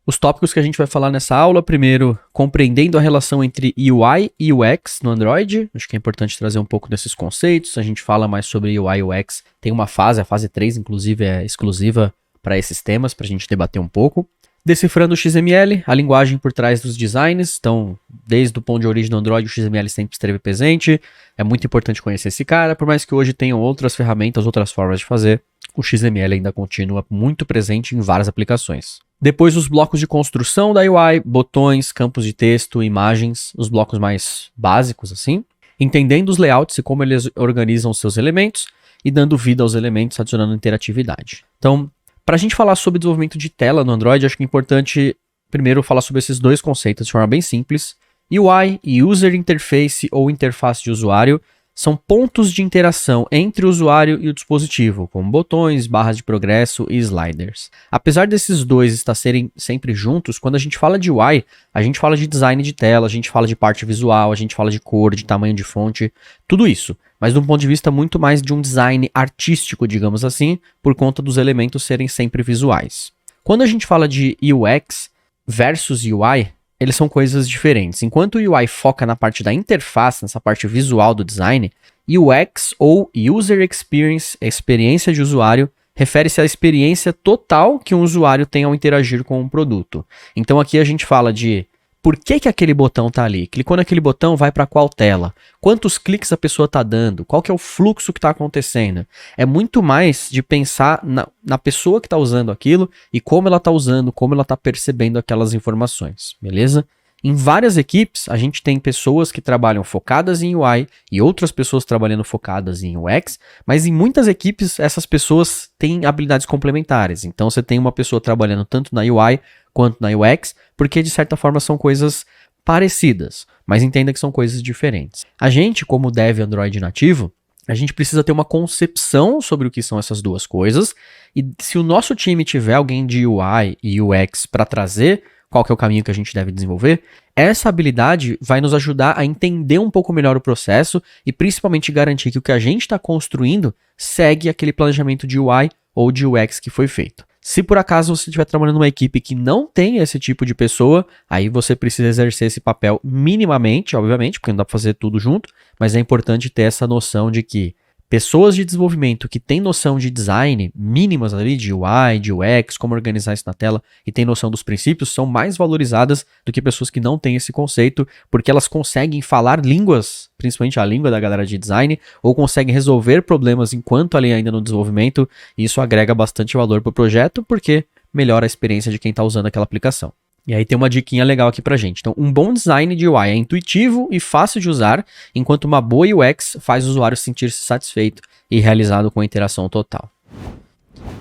Os tópicos que a gente vai falar nessa aula, primeiro, compreendendo a relação entre UI e UX no Android, acho que é importante trazer um pouco desses conceitos, a gente fala mais sobre UI e UX, tem uma fase, a fase 3 inclusive é exclusiva para esses temas, para a gente debater um pouco. Decifrando o XML, a linguagem por trás dos designs, então, desde o ponto de origem do Android, o XML sempre esteve presente, é muito importante conhecer esse cara, por mais que hoje tenham outras ferramentas, outras formas de fazer, o XML ainda continua muito presente em várias aplicações. Depois os blocos de construção da UI, botões, campos de texto, imagens, os blocos mais básicos assim, entendendo os layouts e como eles organizam os seus elementos e dando vida aos elementos, adicionando interatividade. Então, para a gente falar sobre desenvolvimento de tela no Android, acho que é importante primeiro falar sobre esses dois conceitos de forma bem simples. UI e User Interface ou interface de usuário são pontos de interação entre o usuário e o dispositivo, como botões, barras de progresso e sliders. Apesar desses dois estarem sempre juntos, quando a gente fala de UI, a gente fala de design de tela, a gente fala de parte visual, a gente fala de cor, de tamanho de fonte, tudo isso. Mas de um ponto de vista muito mais de um design artístico, digamos assim, por conta dos elementos serem sempre visuais. Quando a gente fala de UX versus UI, eles são coisas diferentes. Enquanto o UI foca na parte da interface, nessa parte visual do design, UX ou User Experience, a experiência de usuário, refere-se à experiência total que um usuário tem ao interagir com um produto. Então aqui a gente fala de Por que aquele botão tá ali? Clicou naquele botão, vai para qual tela? Quantos cliques a pessoa tá dando? Qual que é o fluxo que tá acontecendo? É muito mais de pensar na pessoa que tá usando aquilo e como ela tá usando, como ela tá percebendo aquelas informações, beleza? Em várias equipes, a gente tem pessoas que trabalham focadas em UI e outras pessoas trabalhando focadas em UX, mas em muitas equipes essas pessoas têm habilidades complementares. Então você tem uma pessoa trabalhando tanto na UI quanto na UX, porque de certa forma são coisas parecidas, mas entenda que são coisas diferentes. A gente, como dev Android nativo, a gente precisa ter uma concepção sobre o que são essas duas coisas, e se o nosso time tiver alguém de UI e UX para trazer qual que é o caminho que a gente deve desenvolver, essa habilidade vai nos ajudar a entender um pouco melhor o processo e principalmente garantir que o que a gente está construindo segue aquele planejamento de UI ou de UX que foi feito. Se por acaso você estiver trabalhando numa equipe que não tem esse tipo de pessoa, aí você precisa exercer esse papel minimamente, obviamente, porque não dá para fazer tudo junto, mas é importante ter essa noção de que pessoas de desenvolvimento que têm noção de design mínimas ali, de UI, de UX, como organizar isso na tela e têm noção dos princípios, são mais valorizadas do que pessoas que não têm esse conceito, porque elas conseguem falar línguas, principalmente a língua da galera de design, ou conseguem resolver problemas enquanto ali ainda no desenvolvimento, e isso agrega bastante valor para o projeto, porque melhora a experiência de quem está usando aquela aplicação. E aí tem uma diquinha legal aqui pra gente. Então, um bom design de UI é intuitivo e fácil de usar, enquanto uma boa UX faz o usuário sentir-se satisfeito e realizado com a interação total.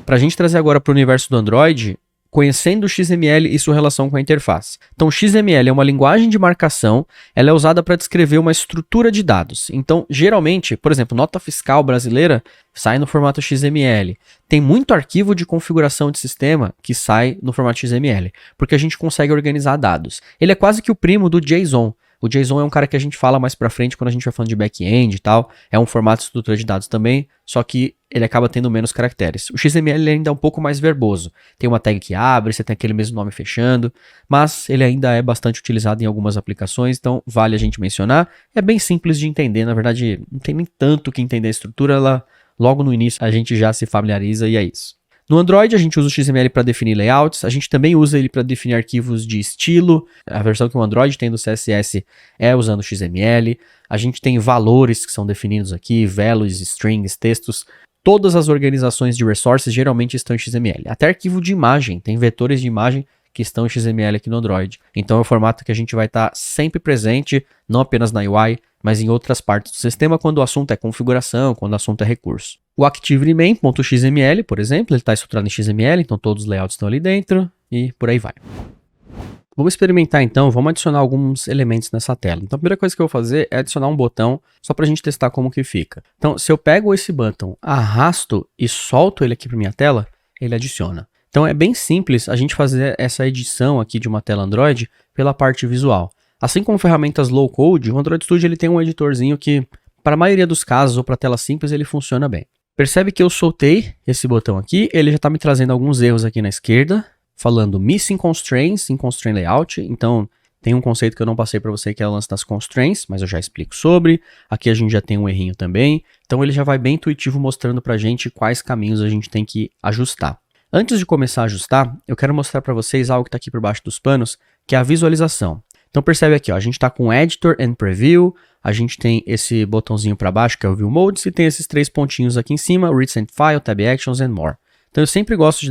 Pra gente trazer agora para o universo do Android, conhecendo o XML e sua relação com a interface. Então, o XML é uma linguagem de marcação, ela é usada para descrever uma estrutura de dados. Então, geralmente, por exemplo, nota fiscal brasileira sai no formato XML. Tem muito arquivo de configuração de sistema que sai no formato XML, porque a gente consegue organizar dados. Ele é quase que o primo do JSON. O JSON é um cara que a gente fala mais pra frente quando a gente vai falando de back-end e tal. É um formato de estrutura de dados também, só que ele acaba tendo menos caracteres. O XML ainda é um pouco mais verboso. Tem uma tag que abre, você tem aquele mesmo nome fechando, mas ele ainda é bastante utilizado em algumas aplicações, então vale a gente mencionar. É bem simples de entender, na verdade não tem nem tanto que entender a estrutura, ela logo no início a gente já se familiariza e é isso. No Android, a gente usa o XML para definir layouts, a gente também usa ele para definir arquivos de estilo. A versão que o Android tem do CSS é usando o XML. A gente tem valores que são definidos aqui, values, strings, textos. Todas as organizações de resources geralmente estão em XML. Até arquivo de imagem, tem vetores de imagem que estão em XML aqui no Android. Então é o formato que a gente vai estar sempre presente, não apenas na UI, mas em outras partes do sistema quando o assunto é configuração, quando o assunto é recurso. O ActivityMain.xml, por exemplo, ele está estruturado em XML, então todos os layouts estão ali dentro e por aí vai. Vamos experimentar então, vamos adicionar alguns elementos nessa tela. Então a primeira coisa que eu vou fazer é adicionar um botão só para a gente testar como que fica. Então se eu pego esse botão, arrasto e solto ele aqui para minha tela, ele adiciona. Então é bem simples a gente fazer essa edição aqui de uma tela Android pela parte visual. Assim como ferramentas low code, o Android Studio ele tem um editorzinho que, para a maioria dos casos ou para tela simples, ele funciona bem. Percebe que eu soltei esse botão aqui, ele já está me trazendo alguns erros aqui na esquerda, falando Missing Constraints in Constraint Layout. Então tem um conceito que eu não passei para você que é o lance das constraints, mas eu já explico sobre. Aqui a gente já tem um errinho também. Então ele já vai bem intuitivo mostrando para a gente quais caminhos a gente tem que ajustar. Antes de começar a ajustar, eu quero mostrar para vocês algo que está aqui por baixo dos panos, que é a visualização. Então percebe aqui, ó, a gente está com Editor and Preview, a gente tem esse botãozinho para baixo que é o View Modes e tem esses três pontinhos aqui em cima, Recent File, Tab Actions and More. Então eu sempre gosto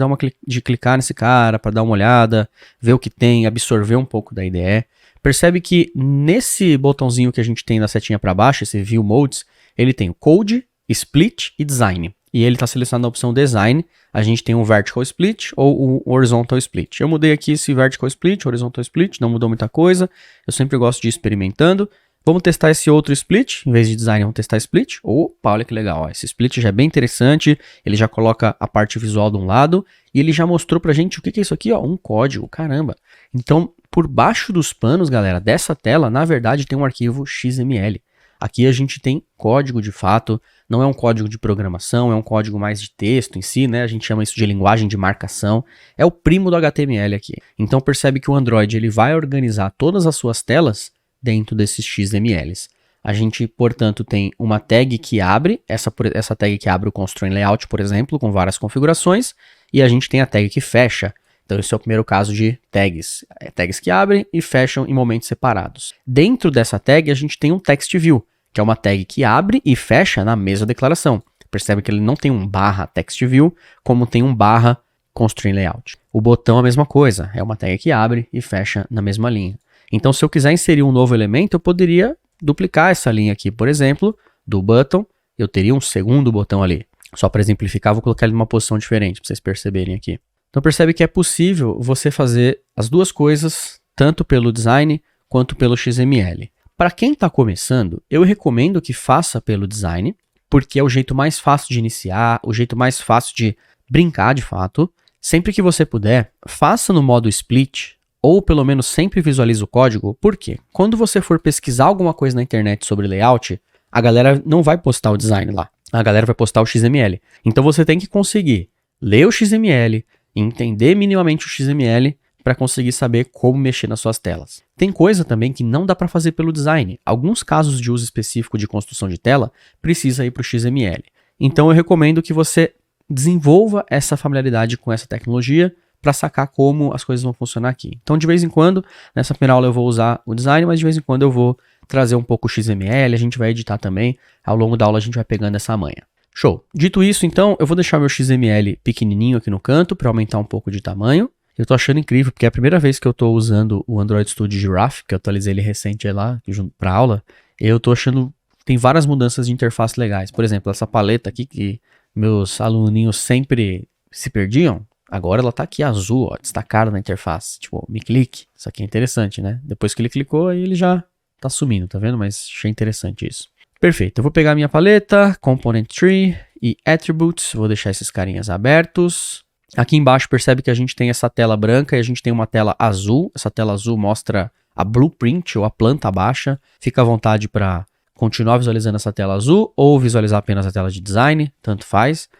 de clicar nesse cara para dar uma olhada, ver o que tem, absorver um pouco da IDE. Percebe que nesse botãozinho que a gente tem na setinha para baixo, esse View Modes, ele tem o Code, Split e Design. E ele está selecionando a opção Design, a gente tem um Vertical Split ou um Horizontal Split. Eu mudei aqui esse Vertical Split, Horizontal Split, não mudou muita coisa, eu sempre gosto de ir experimentando. Vamos testar esse outro split, em vez de design vamos testar split. Opa, olha que legal, ó. Esse split já é bem interessante, ele já coloca a parte visual de um lado e ele já mostrou pra gente o que é isso aqui, ó, um código, caramba. Então, por baixo dos panos, galera, dessa tela, na verdade tem um arquivo XML. Aqui a gente tem código de fato, não é um código de programação, é um código mais de texto em si, né? A gente chama isso de linguagem de marcação, é o primo do HTML aqui. Então percebe que o Android ele vai organizar todas as suas telas dentro desses XMLs. A gente, portanto, tem uma tag que abre, essa tag que abre o Constraint Layout, por exemplo, com várias configurações, e a gente tem a tag que fecha, Então esse é o primeiro caso de tags. Tags que abrem e fecham em momentos separados. Dentro dessa tag a gente tem um text view, que é uma tag que abre e fecha na mesma declaração. Percebe que ele não tem um barra text view, como tem um barra constraint layout. O botão é a mesma coisa, é uma tag que abre e fecha na mesma linha. Então se eu quiser inserir um novo elemento, eu poderia duplicar essa linha aqui, por exemplo, do button, eu teria um segundo botão ali. Só para exemplificar, vou colocar ele numa posição diferente, para vocês perceberem aqui. Então percebe que é possível você fazer as duas coisas, tanto pelo design quanto pelo XML. Para quem está começando, eu recomendo que faça pelo design, porque é o jeito mais fácil de iniciar, o jeito mais fácil de brincar de fato. Sempre que você puder, faça no modo split, ou pelo menos sempre visualize o código. Por quê? Quando você for pesquisar alguma coisa na internet sobre layout, a galera não vai postar o design lá. A galera vai postar o XML. Então você tem que conseguir ler o XML, entender minimamente o XML para conseguir saber como mexer nas suas telas. Tem coisa também que não dá para fazer pelo design. Alguns casos de uso específico de construção de tela precisa ir para o XML. Então eu recomendo que você desenvolva essa familiaridade com essa tecnologia para sacar como as coisas vão funcionar aqui. Então de vez em quando, nessa primeira aula eu vou usar o design, mas de vez em quando eu vou trazer um pouco o XML, a gente vai editar também. Ao longo da aula a gente vai pegando essa manha. Show! Dito isso, então, eu vou deixar meu XML pequenininho aqui no canto para aumentar um pouco de tamanho. Eu tô achando incrível, porque é a primeira vez que eu tô usando o Android Studio Giraffe, que eu atualizei ele recente aí lá, junto pra aula. Eu tô achando, tem várias mudanças de interface legais. Por exemplo, essa paleta aqui que meus aluninhos sempre se perdiam, agora ela tá aqui azul, ó, destacada na interface. Tipo, me clique. Isso aqui é interessante, né? Depois que ele clicou, aí ele já tá sumindo, tá vendo? Mas achei interessante isso. Perfeito, eu vou pegar a minha paleta, Component Tree e Attributes, vou deixar esses carinhas abertos. Aqui embaixo percebe que a gente tem essa tela branca e a gente tem uma tela azul. Essa tela azul mostra a blueprint ou a planta baixa. Fica à vontade para continuar visualizando essa tela azul ou visualizar apenas a tela de design, tanto faz.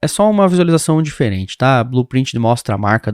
É só uma visualização diferente, tá? A blueprint mostra a marca,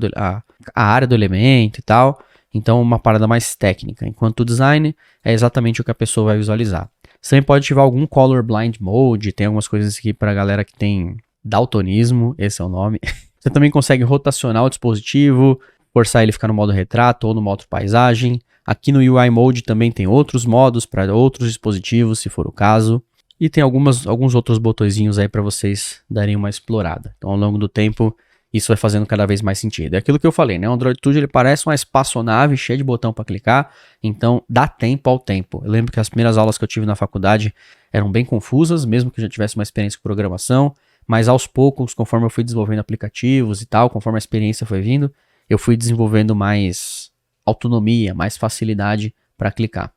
a área do elemento e tal. Então uma parada mais técnica, enquanto o design é exatamente o que a pessoa vai visualizar. Você também pode ativar algum Color Blind Mode, tem algumas coisas aqui para galera que tem daltonismo, esse é o nome. Você também consegue rotacionar o dispositivo, forçar ele a ficar no modo retrato ou no modo paisagem. Aqui no UI Mode também tem outros modos para outros dispositivos, se for o caso. E tem alguns outros botõezinhos aí para vocês darem uma explorada. Então ao longo do tempo isso vai fazendo cada vez mais sentido. É aquilo que eu falei, né? O Android Studio ele parece uma espaçonave cheia de botão para clicar, então dá tempo ao tempo. Eu lembro que as primeiras aulas que eu tive na faculdade eram bem confusas, mesmo que eu já tivesse uma experiência com programação, mas aos poucos, conforme eu fui desenvolvendo aplicativos e tal, conforme a experiência foi vindo, eu fui desenvolvendo mais autonomia, mais facilidade para clicar.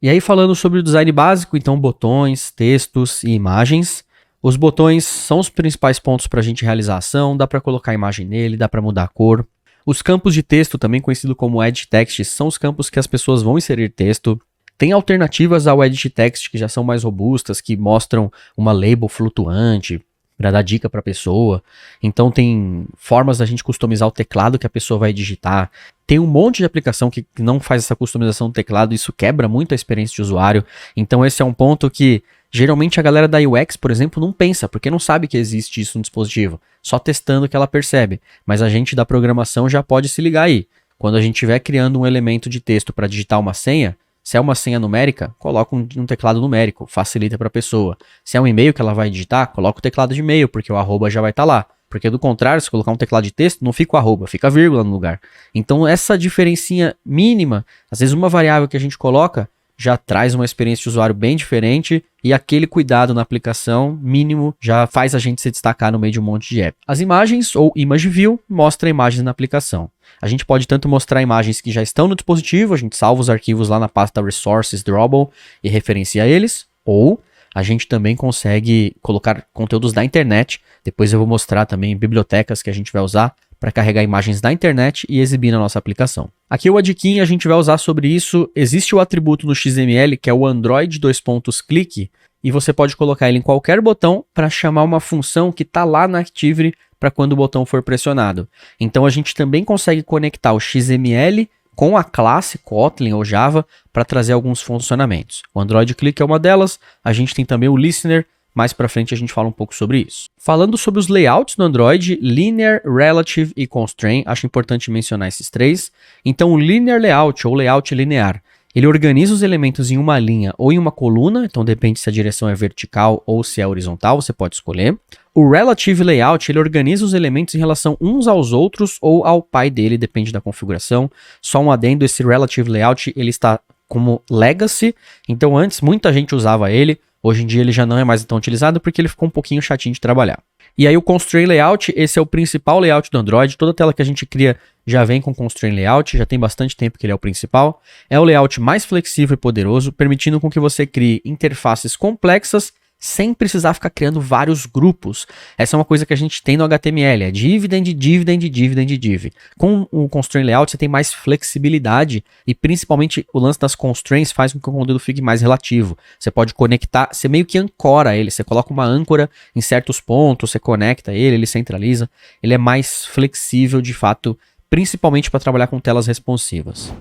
E aí falando sobre o design básico, então botões, textos e imagens. Os botões são os principais pontos para a gente realizar a ação, dá para colocar a imagem nele, dá para mudar a cor. Os campos de texto, também conhecido como Edit Text, são os campos que as pessoas vão inserir texto. Tem alternativas ao Edit Text que já são mais robustas, que mostram uma label flutuante para dar dica para a pessoa. Então tem formas da gente customizar o teclado que a pessoa vai digitar. Tem um monte de aplicação que não faz essa customização do teclado, isso quebra muito a experiência de usuário. Então esse é um ponto que geralmente a galera da UX, por exemplo, não pensa, porque não sabe que existe isso no dispositivo. Só testando que ela percebe. Mas a gente da programação já pode se ligar aí. Quando a gente estiver criando um elemento de texto para digitar uma senha, se é uma senha numérica, coloca um teclado numérico, facilita para a pessoa. Se é um e-mail que ela vai digitar, coloca o teclado de e-mail, porque o arroba já vai estar lá. Porque do contrário, se colocar um teclado de texto, não fica o arroba, fica a vírgula no lugar. Então essa diferencinha mínima, às vezes uma variável que a gente coloca, já traz uma experiência de usuário bem diferente e aquele cuidado na aplicação mínimo já faz a gente se destacar no meio de um monte de app. As imagens ou Image View mostra imagens na aplicação. A gente pode tanto mostrar imagens que já estão no dispositivo, a gente salva os arquivos lá na pasta Resources Drawable e referencia eles, ou a gente também consegue colocar conteúdos da internet. Depois eu vou mostrar também bibliotecas que a gente vai usar para carregar imagens da internet e exibir na nossa aplicação. Aqui o Adkin a gente vai usar sobre isso. Existe o atributo no XML que é o Android click e você pode colocar ele em qualquer botão para chamar uma função que está lá na Activity para quando o botão for pressionado. Então a gente também consegue conectar o XML com a classe Kotlin ou Java para trazer alguns funcionamentos. O Android Click é uma delas. A gente tem também o Listener, mais pra frente a gente fala um pouco sobre isso. Falando sobre os layouts do Android, Linear, Relative e Constraint, acho importante mencionar esses três. Então o Linear Layout, ou Layout linear, ele organiza os elementos em uma linha ou em uma coluna, então depende se a direção é vertical ou se é horizontal, você pode escolher. O Relative Layout, ele organiza os elementos em relação uns aos outros ou ao pai dele, depende da configuração. Só um adendo, esse Relative Layout, ele está como Legacy, então antes muita gente usava ele, hoje em dia ele já não é mais tão utilizado porque ele ficou um pouquinho chatinho de trabalhar. E aí o Constraint Layout, esse é o principal layout do Android, toda tela que a gente cria já vem com Constraint Layout, já tem bastante tempo que ele é o principal. É o layout mais flexível e poderoso, permitindo com que você crie interfaces complexas sem precisar ficar criando vários grupos. Essa é uma coisa que a gente tem no HTML, é dividend, dividend, dividend, div. Com o Constraint Layout você tem mais flexibilidade e principalmente o lance das constraints faz com que o conteúdo fique mais relativo. Você pode conectar, você meio que ancora ele, você coloca uma âncora em certos pontos, você conecta ele, ele centraliza. Ele é mais flexível de fato, principalmente para trabalhar com telas responsivas.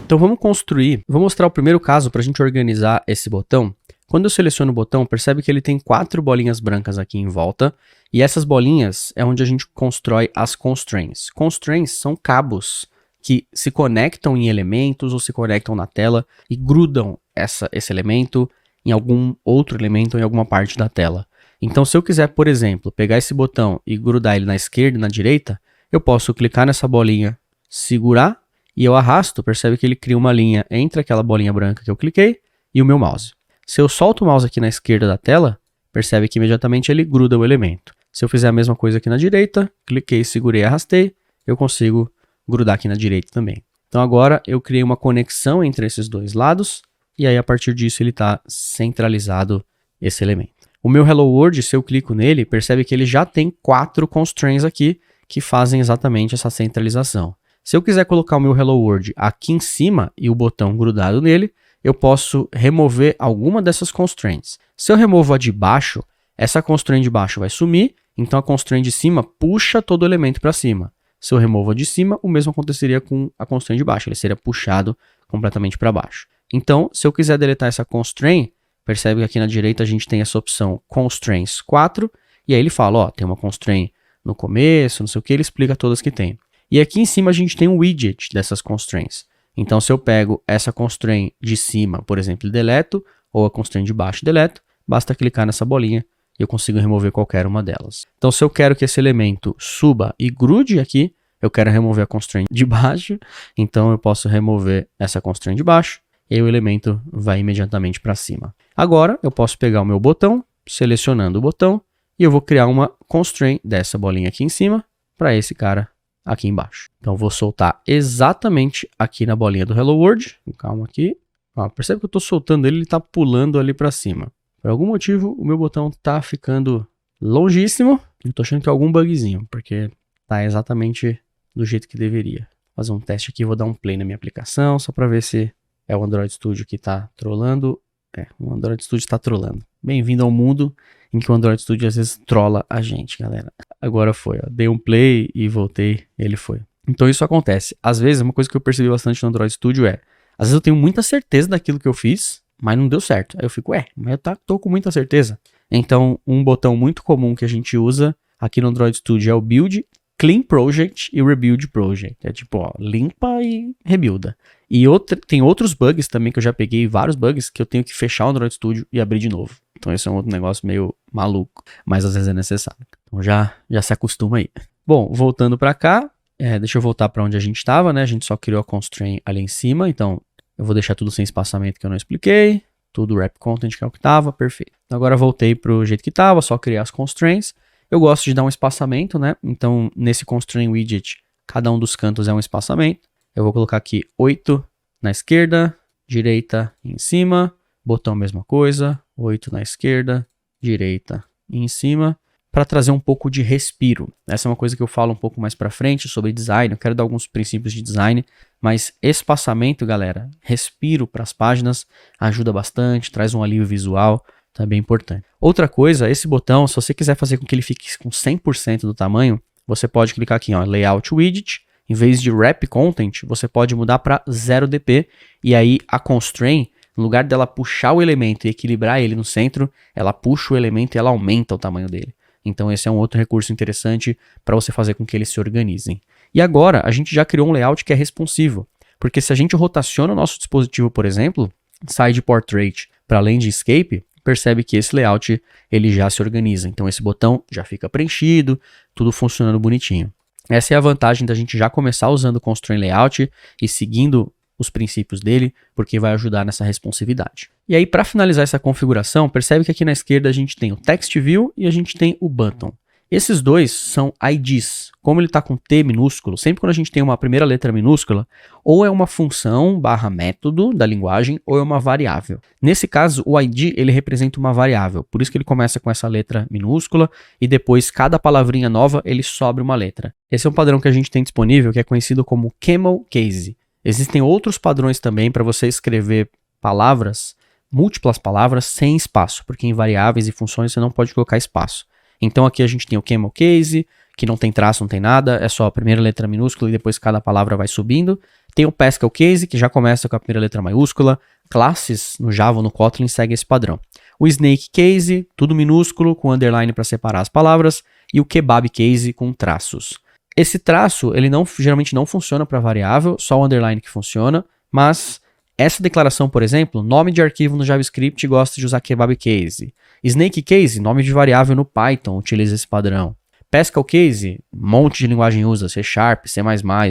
Então vamos construir, vou mostrar o primeiro caso para a gente organizar esse botão. Quando eu seleciono o botão, percebe que ele tem 4 bolinhas brancas aqui em volta, e essas bolinhas é onde a gente constrói as constraints. Constraints são cabos que se conectam em elementos ou se conectam na tela e grudam esse elemento em algum outro elemento ou em alguma parte da tela. Então se eu quiser, por exemplo, pegar esse botão e grudar ele na esquerda e na direita, eu posso clicar nessa bolinha, segurar e eu arrasto, percebe que ele cria uma linha entre aquela bolinha branca que eu cliquei e o meu mouse. Se eu solto o mouse aqui na esquerda da tela, percebe que imediatamente ele gruda o elemento. Se eu fizer a mesma coisa aqui na direita, cliquei, segurei e arrastei, eu consigo grudar aqui na direita também. Então agora eu criei uma conexão entre esses dois lados, e aí a partir disso ele está centralizado esse elemento. O meu Hello World, se eu clico nele, percebe que ele já tem 4 constraints aqui, que fazem exatamente essa centralização. Se eu quiser colocar o meu Hello World aqui em cima e o botão grudado nele, eu posso remover alguma dessas constraints. Se eu removo a de baixo, essa constraint de baixo vai sumir, então a constraint de cima puxa todo o elemento para cima. Se eu removo a de cima, o mesmo aconteceria com a constraint de baixo, ele seria puxado completamente para baixo. Então, se eu quiser deletar essa constraint, percebe que aqui na direita a gente tem essa opção Constraints 4, e aí ele fala, ó, tem uma constraint no começo, não sei o que, ele explica todas que tem. E aqui em cima a gente tem um widget dessas constraints. Então, se eu pego essa constraint de cima, por exemplo, e deleto, ou a constraint de baixo e deleto, basta clicar nessa bolinha e eu consigo remover qualquer uma delas. Então, se eu quero que esse elemento suba e grude aqui, eu quero remover a constraint de baixo, então eu posso remover essa constraint de baixo, e aí o elemento vai imediatamente para cima. Agora, eu posso pegar o meu botão, selecionando o botão, e eu vou criar uma constraint dessa bolinha aqui em cima, para esse cara aqui embaixo. Então, vou soltar exatamente aqui na bolinha do Hello World. Calma aqui. Ó, percebe que eu estou soltando ele, ele está pulando ali para cima. Por algum motivo, o meu botão está ficando longíssimo. Eu estou achando que é algum bugzinho, porque está exatamente do jeito que deveria. Vou fazer um teste aqui, vou dar um play na minha aplicação, só para ver se é o Android Studio que está trolando. É, o Android Studio está trolando. Bem-vindo ao mundo em que o Android Studio às vezes trola a gente, galera. Agora foi, ó. Dei um play e voltei, ele foi. Então isso acontece. Às vezes, uma coisa que eu percebi bastante no Android Studio é, às vezes eu tenho muita certeza daquilo que eu fiz, mas não deu certo. Aí eu fico, mas eu tô com muita certeza. Então, um botão muito comum que a gente usa aqui no Android Studio é o Build, Clean Project e Rebuild Project. É tipo, ó, limpa e rebuilda. E tem outros bugs também que eu já peguei, vários bugs que eu tenho que fechar o Android Studio e abrir de novo. Então esse é um outro negócio meio maluco, mas às vezes é necessário. Então já se acostuma aí. Bom, voltando para cá, deixa eu voltar para onde a gente estava, né? A gente só criou a constraint ali em cima, então eu vou deixar tudo sem espaçamento que eu não expliquei. Tudo wrap content que é o que estava, perfeito. Agora voltei para o jeito que estava, só criar as constraints. Eu gosto de dar um espaçamento, né? Então nesse constraint widget, cada um dos cantos é um espaçamento. Eu vou colocar aqui 8 na esquerda, direita em cima, botão mesma coisa, 8 na esquerda, direita e em cima, para trazer um pouco de respiro. Essa é uma coisa que eu falo um pouco mais para frente sobre design, eu quero dar alguns princípios de design, mas espaçamento, galera, respiro para as páginas, ajuda bastante, traz um alívio visual, tá bem importante. Outra coisa, esse botão, se você quiser fazer com que ele fique com 100% do tamanho, você pode clicar aqui, ó, Layout Widget. Em vez de Wrap Content, você pode mudar para 0 dp e aí a constraint No lugar dela puxar o elemento e equilibrar ele no centro, ela puxa o elemento e ela aumenta o tamanho dele. Então esse é um outro recurso interessante para você fazer com que eles se organizem. E agora a gente já criou um layout que é responsivo, porque se a gente rotaciona o nosso dispositivo, por exemplo, sai de Portrait para Landscape, percebe que esse layout ele já se organiza. Então esse botão já fica preenchido, tudo funcionando bonitinho. Essa é a vantagem da gente já começar usando o Constraint Layout e seguindo os princípios dele, porque vai ajudar nessa responsividade. E aí, para finalizar essa configuração, percebe que aqui na esquerda a gente tem o Text View e a gente tem o Button. Esses dois são IDs. Como ele está com T minúsculo, sempre quando a gente tem uma primeira letra minúscula, ou é uma função / método da linguagem, ou é uma variável. Nesse caso, o ID ele representa uma variável, por isso que ele começa com essa letra minúscula e depois, cada palavrinha nova, ele sobe uma letra. Esse é um padrão que a gente tem disponível, que é conhecido como Camel Case. Existem outros padrões também para você escrever palavras, múltiplas palavras, sem espaço, porque em variáveis e funções você não pode colocar espaço. Então aqui a gente tem o Camel Case, que não tem traço, não tem nada, é só a primeira letra minúscula e depois cada palavra vai subindo. Tem o Pascal Case, que já começa com a primeira letra maiúscula. Classes no Java ou no Kotlin seguem esse padrão. O Snake Case, tudo minúsculo, com underline para separar as palavras. E o Kebab Case com traços. Esse traço, ele geralmente não funciona para variável, só o underline que funciona, mas essa declaração, por exemplo, nome de arquivo no JavaScript gosta de usar Kebab Case. Snake Case, nome de variável no Python, utiliza esse padrão. Pascal Case, um monte de linguagem usa, C#, C++,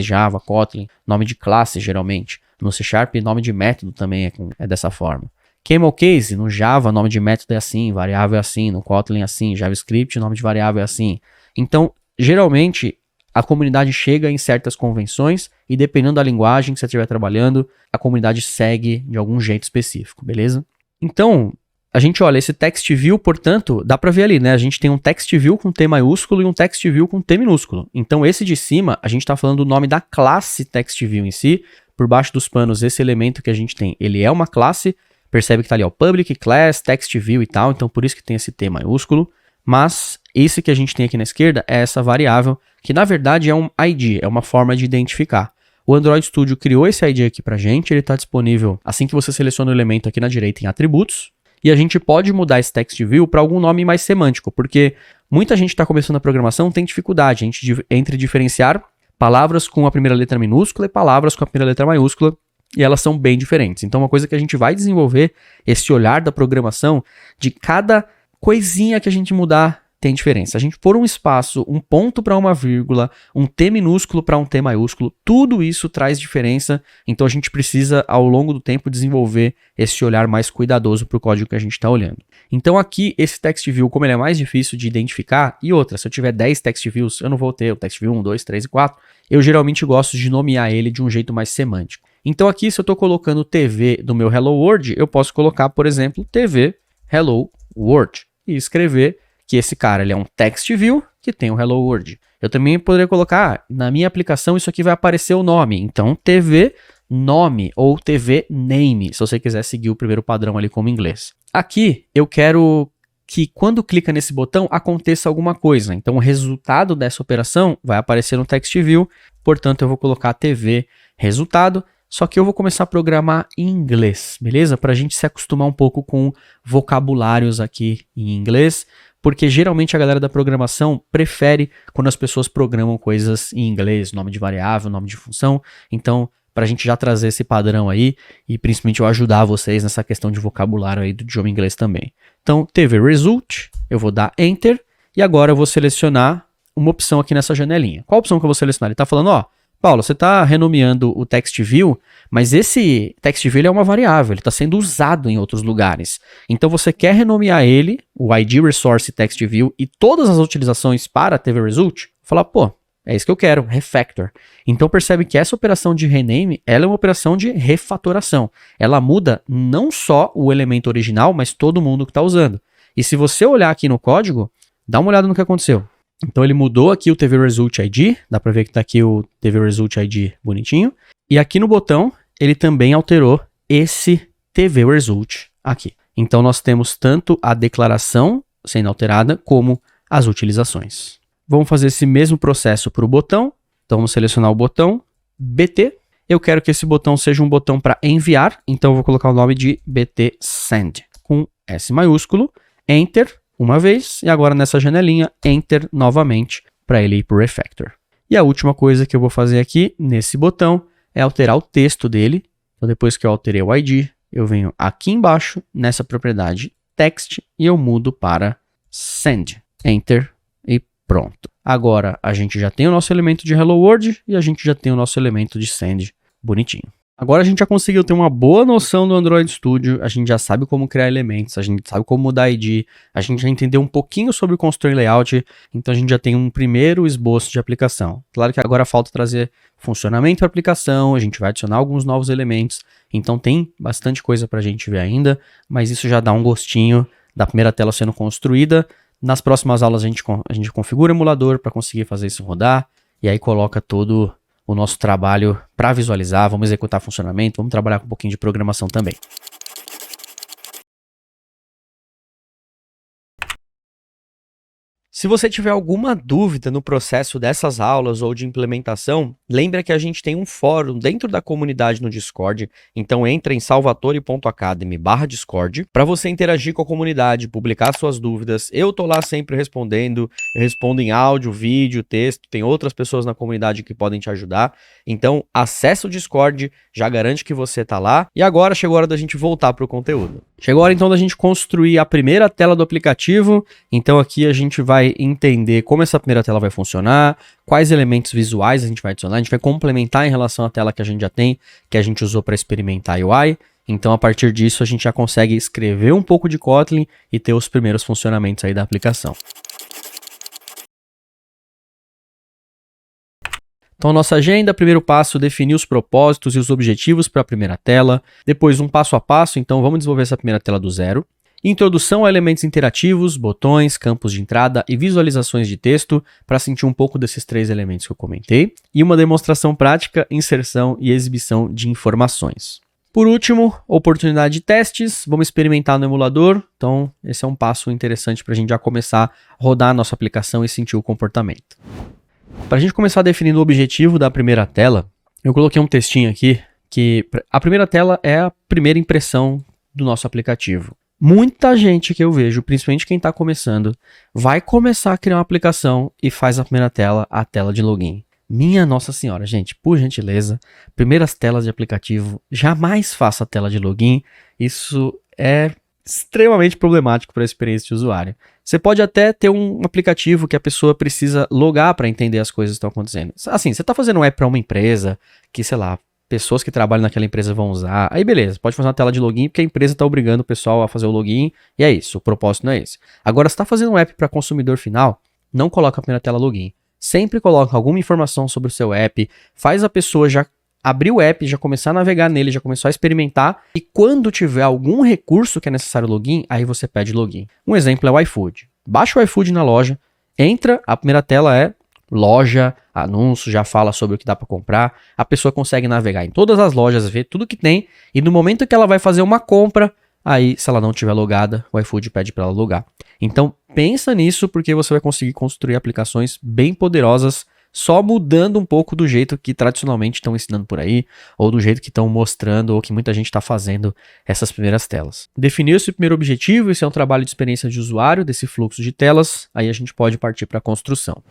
Java, Kotlin, nome de classe geralmente. No C#, nome de método também é dessa forma. Camel Case, no Java, nome de método é assim, variável é assim, no Kotlin é assim, JavaScript, nome de variável é assim. Então, geralmente, a comunidade chega em certas convenções e dependendo da linguagem que você estiver trabalhando, a comunidade segue de algum jeito específico, beleza? Então, a gente olha esse text view, portanto, dá para ver ali, né? A gente tem um text view com T maiúsculo e um text view com T minúsculo. Então, esse de cima, a gente está falando do nome da classe text view em si. Por baixo dos panos, esse elemento que a gente tem, ele é uma classe. Percebe que está ali, ó, public, class, text view e tal. Então, por isso que tem esse T maiúsculo. Mas esse que a gente tem aqui na esquerda é essa variável, que na verdade é um ID, é uma forma de identificar. O Android Studio criou esse ID aqui pra gente, ele está disponível assim que você seleciona o elemento aqui na direita em atributos. E a gente pode mudar esse text view para algum nome mais semântico, porque muita gente que está começando a programação tem dificuldade entre diferenciar palavras com a primeira letra minúscula e palavras com a primeira letra maiúscula, e elas são bem diferentes. Então, uma coisa que a gente vai desenvolver, esse olhar da programação, de cada coisinha que a gente mudar tem diferença. A gente pôr um espaço, um ponto para uma vírgula, um T minúsculo para um T maiúsculo, tudo isso traz diferença, então a gente precisa, ao longo do tempo, desenvolver esse olhar mais cuidadoso para o código que a gente está olhando. Então aqui, esse text view, como ele é mais difícil de identificar, e outra, se eu tiver 10 text views, eu não vou ter o text view 1, 2, 3 e 4, eu geralmente gosto de nomear ele de um jeito mais semântico. Então aqui, se eu estou colocando TV do meu Hello World, eu posso colocar, por exemplo, TV Hello World, e escrever que esse cara ele é um text view que tem o Hello World. Eu também poderia colocar, na minha aplicação isso aqui vai aparecer o nome, então TV nome ou TV name, se você quiser seguir o primeiro padrão ali como inglês. Aqui eu quero que quando clica nesse botão aconteça alguma coisa, então o resultado dessa operação vai aparecer no text view, portanto eu vou colocar TV resultado, só que eu vou começar a programar em inglês, beleza? Para a gente se acostumar um pouco com vocabulários aqui em inglês, porque geralmente a galera da programação prefere quando as pessoas programam coisas em inglês, nome de variável, nome de função. Então, para a gente já trazer esse padrão aí, e principalmente eu ajudar vocês nessa questão de vocabulário aí do idioma inglês também. Então, TV Result, eu vou dar Enter, e agora eu vou selecionar uma opção aqui nessa janelinha. Qual opção que eu vou selecionar? Ele está falando, ó, Paulo, você está renomeando o text view, mas esse text view ele é uma variável, ele está sendo usado em outros lugares. Então você quer renomear ele, o ID Resource Text View e todas as utilizações para TV Result? Falar, pô, é isso que eu quero, refactor. Então percebe que essa operação de rename, ela é uma operação de refatoração. Ela muda não só o elemento original, mas todo mundo que está usando. E se você olhar aqui no código, dá uma olhada no que aconteceu. Então ele mudou aqui o TV Result ID, dá para ver que está aqui o TV Result ID bonitinho. E aqui no botão, ele também alterou esse TV Result aqui. Então nós temos tanto a declaração sendo alterada, como as utilizações. Vamos fazer esse mesmo processo para o botão. Então vamos selecionar o botão BT. eu quero que esse botão seja um botão para enviar, então eu vou colocar o nome de BT Send, com S maiúsculo, Enter uma vez, e agora nessa janelinha, Enter novamente, para ele ir para o refactor. E a última coisa que eu vou fazer aqui, nesse botão, é alterar o texto dele. Então depois que eu alterei o ID, eu venho aqui embaixo, nessa propriedade Text, e eu mudo para Send, Enter e pronto. Agora a gente já tem o nosso elemento de Hello World e a gente já tem o nosso elemento de Send bonitinho. Agora a gente já conseguiu ter uma boa noção do Android Studio, a gente já sabe como criar elementos, a gente sabe como mudar ID, a gente já entendeu um pouquinho sobre construir layout, então a gente já tem um primeiro esboço de aplicação. Claro que agora falta trazer funcionamento para a aplicação, a gente vai adicionar alguns novos elementos, então tem bastante coisa para a gente ver ainda, mas isso já dá um gostinho da primeira tela sendo construída. Nas próximas aulas a gente configura o emulador para conseguir fazer isso rodar, e aí coloca todo o nosso trabalho para visualizar, vamos executar funcionamento, vamos trabalhar com um pouquinho de programação também. Se você tiver alguma dúvida no processo dessas aulas ou de implementação, lembra que a gente tem um fórum dentro da comunidade no Discord, então entra em salvatore.academy/Discord para você interagir com a comunidade, publicar suas dúvidas. Eu tô lá sempre respondendo, eu respondo em áudio, vídeo, texto, tem outras pessoas na comunidade que podem te ajudar. Então acessa o Discord, já garante que você tá lá. E agora chegou a hora da gente voltar para o conteúdo. Chegou a hora então da gente construir a primeira tela do aplicativo, então aqui a gente vai entender como essa primeira tela vai funcionar, quais elementos visuais a gente vai adicionar, a gente vai complementar em relação à tela que a gente já tem, que a gente usou para experimentar a UI, então a partir disso a gente já consegue escrever um pouco de Kotlin e ter os primeiros funcionamentos aí da aplicação. Então, nossa agenda, primeiro passo, definir os propósitos e os objetivos para a primeira tela, depois um passo a passo, então vamos desenvolver essa primeira tela do zero. Introdução a elementos interativos, botões, campos de entrada e visualizações de texto, para sentir um pouco desses três elementos que eu comentei. E uma demonstração prática, inserção e exibição de informações. Por último, oportunidade de testes, vamos experimentar no emulador. Então, esse é um passo interessante para a gente já começar a rodar a nossa aplicação e sentir o comportamento. Para a gente começar definindo o objetivo da primeira tela, eu coloquei um textinho aqui, que a primeira tela é a primeira impressão do nosso aplicativo. Muita gente que eu vejo, principalmente quem está começando, vai começar a criar uma aplicação e faz a primeira tela, a tela de login. Minha Nossa Senhora, gente, por gentileza, primeiras telas de aplicativo, jamais faça a tela de login. Isso é extremamente problemático para a experiência de usuário. Você pode até ter um aplicativo que a pessoa precisa logar para entender as coisas que estão acontecendo. Assim, você está fazendo um app para uma empresa que, sei lá, pessoas que trabalham naquela empresa vão usar, aí beleza, pode fazer uma tela de login porque a empresa está obrigando o pessoal a fazer o login e é isso, o propósito não é esse. Agora, se está fazendo um app para consumidor final, não coloca a primeira tela login. Sempre coloca alguma informação sobre o seu app, faz a pessoa já abrir o app, já começar a navegar nele, já começar a experimentar e quando tiver algum recurso que é necessário login, aí você pede login. Um exemplo é o iFood. Baixa o iFood na loja, entra, a primeira tela é loja, anúncio, já fala sobre o que dá para comprar, a pessoa consegue navegar em todas as lojas, ver tudo que tem, e no momento que ela vai fazer uma compra, aí se ela não tiver logada, o iFood pede para ela logar. Então pensa nisso porque você vai conseguir construir aplicações bem poderosas só mudando um pouco do jeito que tradicionalmente estão ensinando por aí, ou do jeito que estão mostrando, ou que muita gente está fazendo essas primeiras telas. Definiu esse primeiro objetivo, esse é um trabalho de experiência de usuário, desse fluxo de telas, aí a gente pode partir para a construção.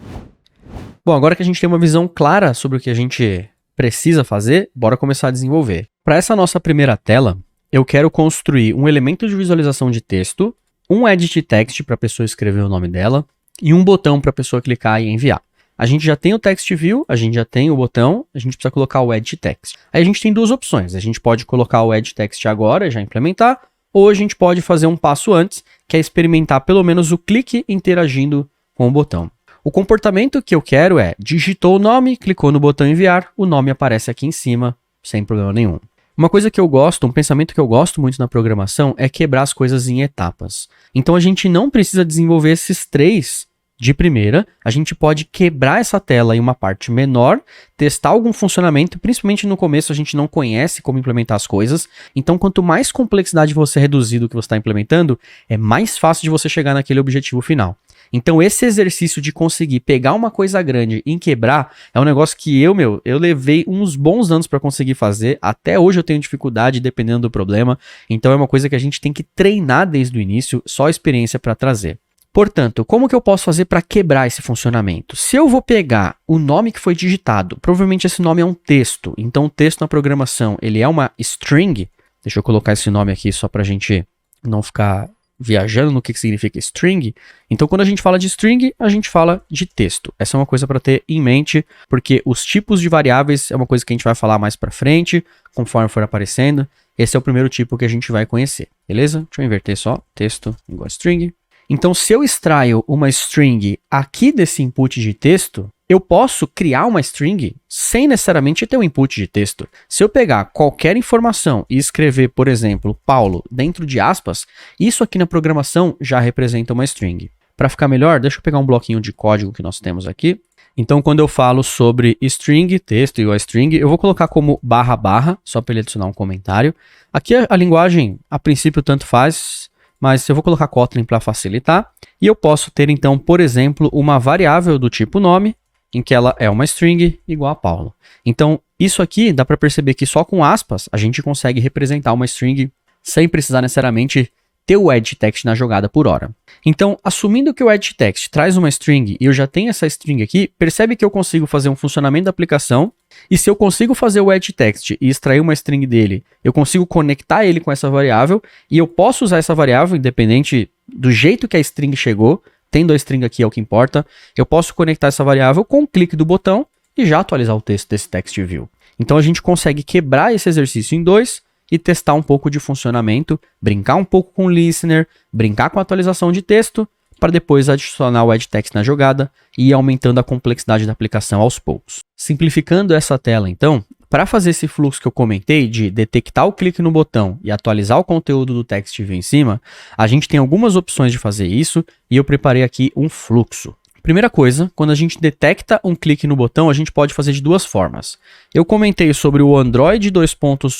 Bom, agora que a gente tem uma visão clara sobre o que a gente precisa fazer, bora começar a desenvolver. Para essa nossa primeira tela, eu quero construir um elemento de visualização de texto, um edit text para a pessoa escrever o nome dela e um botão para a pessoa clicar e enviar. A gente já tem o text view, a gente já tem o botão, a gente precisa colocar o edit text. Aí a gente tem duas opções, a gente pode colocar o edit text agora e já implementar, ou a gente pode fazer um passo antes, que é experimentar pelo menos o clique interagindo com o botão. O comportamento que eu quero é, digitou o nome, clicou no botão enviar, o nome aparece aqui em cima, sem problema nenhum. Uma coisa que eu gosto, um pensamento que eu gosto muito na programação é quebrar as coisas em etapas. Então a gente não precisa desenvolver esses três de primeira, a gente pode quebrar essa tela em uma parte menor, testar algum funcionamento, principalmente no começo a gente não conhece como implementar as coisas, então quanto mais complexidade você reduzir do que você está implementando, é mais fácil de você chegar naquele objetivo final. Então esse exercício de conseguir pegar uma coisa grande e quebrar é um negócio que eu levei uns bons anos para conseguir fazer. Até hoje eu tenho dificuldade dependendo do problema. Então é uma coisa que a gente tem que treinar desde o início, só experiência para trazer. Portanto, como que eu posso fazer para quebrar esse funcionamento? Se eu vou pegar o nome que foi digitado, provavelmente esse nome é um texto. Então o texto na programação, ele é uma string. Deixa eu colocar esse nome aqui só para a gente não ficar viajando no que significa string. Então quando a gente fala de string, a gente fala de texto. Essa é uma coisa para ter em mente, porque os tipos de variáveis é uma coisa que a gente vai falar mais para frente, conforme for aparecendo. Esse é o primeiro tipo que a gente vai conhecer, beleza? Deixa eu inverter só, texto igual a string. Então, se eu extraio uma string aqui desse input de texto, eu posso criar uma string sem necessariamente ter um input de texto. Se eu pegar qualquer informação e escrever, por exemplo, Paulo dentro de aspas, isso aqui na programação já representa uma string. Para ficar melhor, deixa eu pegar um bloquinho de código que nós temos aqui. Então, quando eu falo sobre string, texto igual a string, eu vou colocar como //, só para ele adicionar um comentário. Aqui a linguagem, a princípio, tanto faz, mas eu vou colocar Kotlin para facilitar. E eu posso ter, então, por exemplo, uma variável do tipo nome, em que ela é uma string igual a Paulo. Então, isso aqui dá para perceber que só com aspas a gente consegue representar uma string sem precisar necessariamente ter o edge text na jogada por hora. Então, assumindo que o edge text traz uma string e eu já tenho essa string aqui, percebe que eu consigo fazer um funcionamento da aplicação, e se eu consigo fazer o edge text e extrair uma string dele, eu consigo conectar ele com essa variável, e eu posso usar essa variável independente do jeito que a string chegou, tendo a string aqui é o que importa, eu posso conectar essa variável com um clique do botão e já atualizar o texto desse text view. Então a gente consegue quebrar esse exercício em dois e testar um pouco de funcionamento, brincar um pouco com o listener, brincar com a atualização de texto, para depois adicionar o edge text na jogada e ir aumentando a complexidade da aplicação aos poucos. Simplificando essa tela, então, para fazer esse fluxo que eu comentei de detectar o clique no botão e atualizar o conteúdo do text view em cima, a gente tem algumas opções de fazer isso e eu preparei aqui um fluxo. Primeira coisa, quando a gente detecta um clique no botão, a gente pode fazer de duas formas. Eu comentei sobre o Android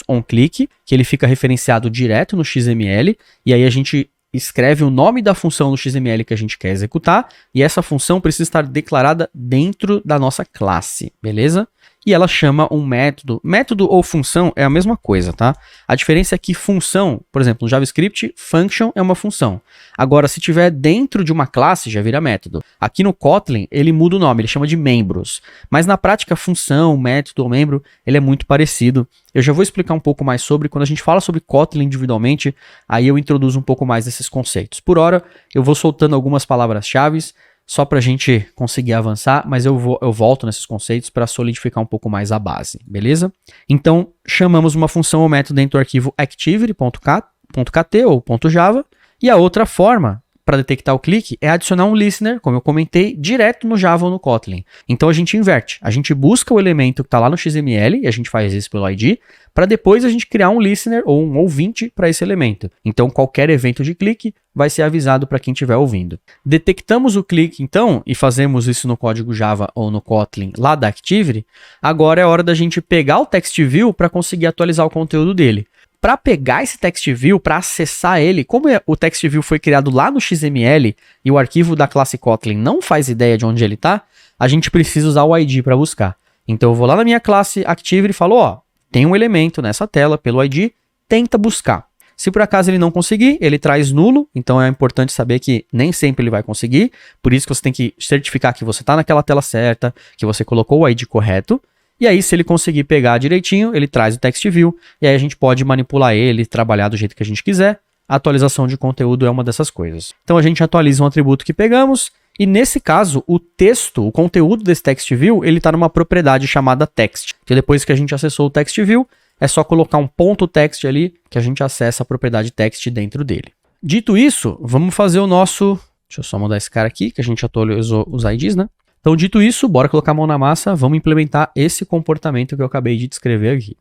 onClick, que ele fica referenciado direto no XML, e aí a gente escreve o nome da função no XML que a gente quer executar, e essa função precisa estar declarada dentro da nossa classe, beleza? E ela chama um método. Método ou função é a mesma coisa, tá? A diferença é que função, por exemplo, no JavaScript, function é uma função. Agora, se tiver dentro de uma classe, já vira método. Aqui no Kotlin, ele muda o nome, ele chama de membros. Mas na prática, função, método ou membro, ele é muito parecido. Eu já vou explicar um pouco mais sobre, quando a gente fala sobre Kotlin individualmente, aí eu introduzo um pouco mais desses conceitos. Por hora, eu vou soltando algumas palavras-chave, só para a gente conseguir avançar, mas eu volto nesses conceitos para solidificar um pouco mais a base, beleza? Então, chamamos uma função ou método dentro do arquivo activity.kt ou .java, e a outra forma para detectar o clique é adicionar um listener, como eu comentei, direto no Java ou no Kotlin. Então a gente inverte, a gente busca o elemento que está lá no XML, e a gente faz isso pelo ID, para depois a gente criar um listener ou um ouvinte para esse elemento. Então qualquer evento de clique vai ser avisado para quem estiver ouvindo. Detectamos o clique então, e fazemos isso no código Java ou no Kotlin lá da Activity, agora é hora da gente pegar o text view para conseguir atualizar o conteúdo dele. Para pegar esse text view, para acessar ele, como o text view foi criado lá no XML e o arquivo da classe Kotlin não faz ideia de onde ele está, a gente precisa usar o ID para buscar. Então eu vou lá na minha classe Activity e falo, ó, tem um elemento nessa tela pelo ID, tenta buscar. Se por acaso ele não conseguir, ele traz nulo, então é importante saber que nem sempre ele vai conseguir, por isso que você tem que certificar que você está naquela tela certa, que você colocou o ID correto. E aí, se ele conseguir pegar direitinho, ele traz o text view, e aí a gente pode manipular ele, trabalhar do jeito que a gente quiser. A atualização de conteúdo é uma dessas coisas. Então a gente atualiza um atributo que pegamos, e nesse caso, o texto, o conteúdo desse text view, ele está numa propriedade chamada text. Que depois que a gente acessou o text view, é só colocar um ponto text ali, que a gente acessa a propriedade text dentro dele. Dito isso, vamos fazer o nosso... Deixa eu só mudar esse cara aqui, que a gente atualizou os IDs, né? Então, dito isso, bora colocar a mão na massa, vamos implementar esse comportamento que eu acabei de descrever aqui.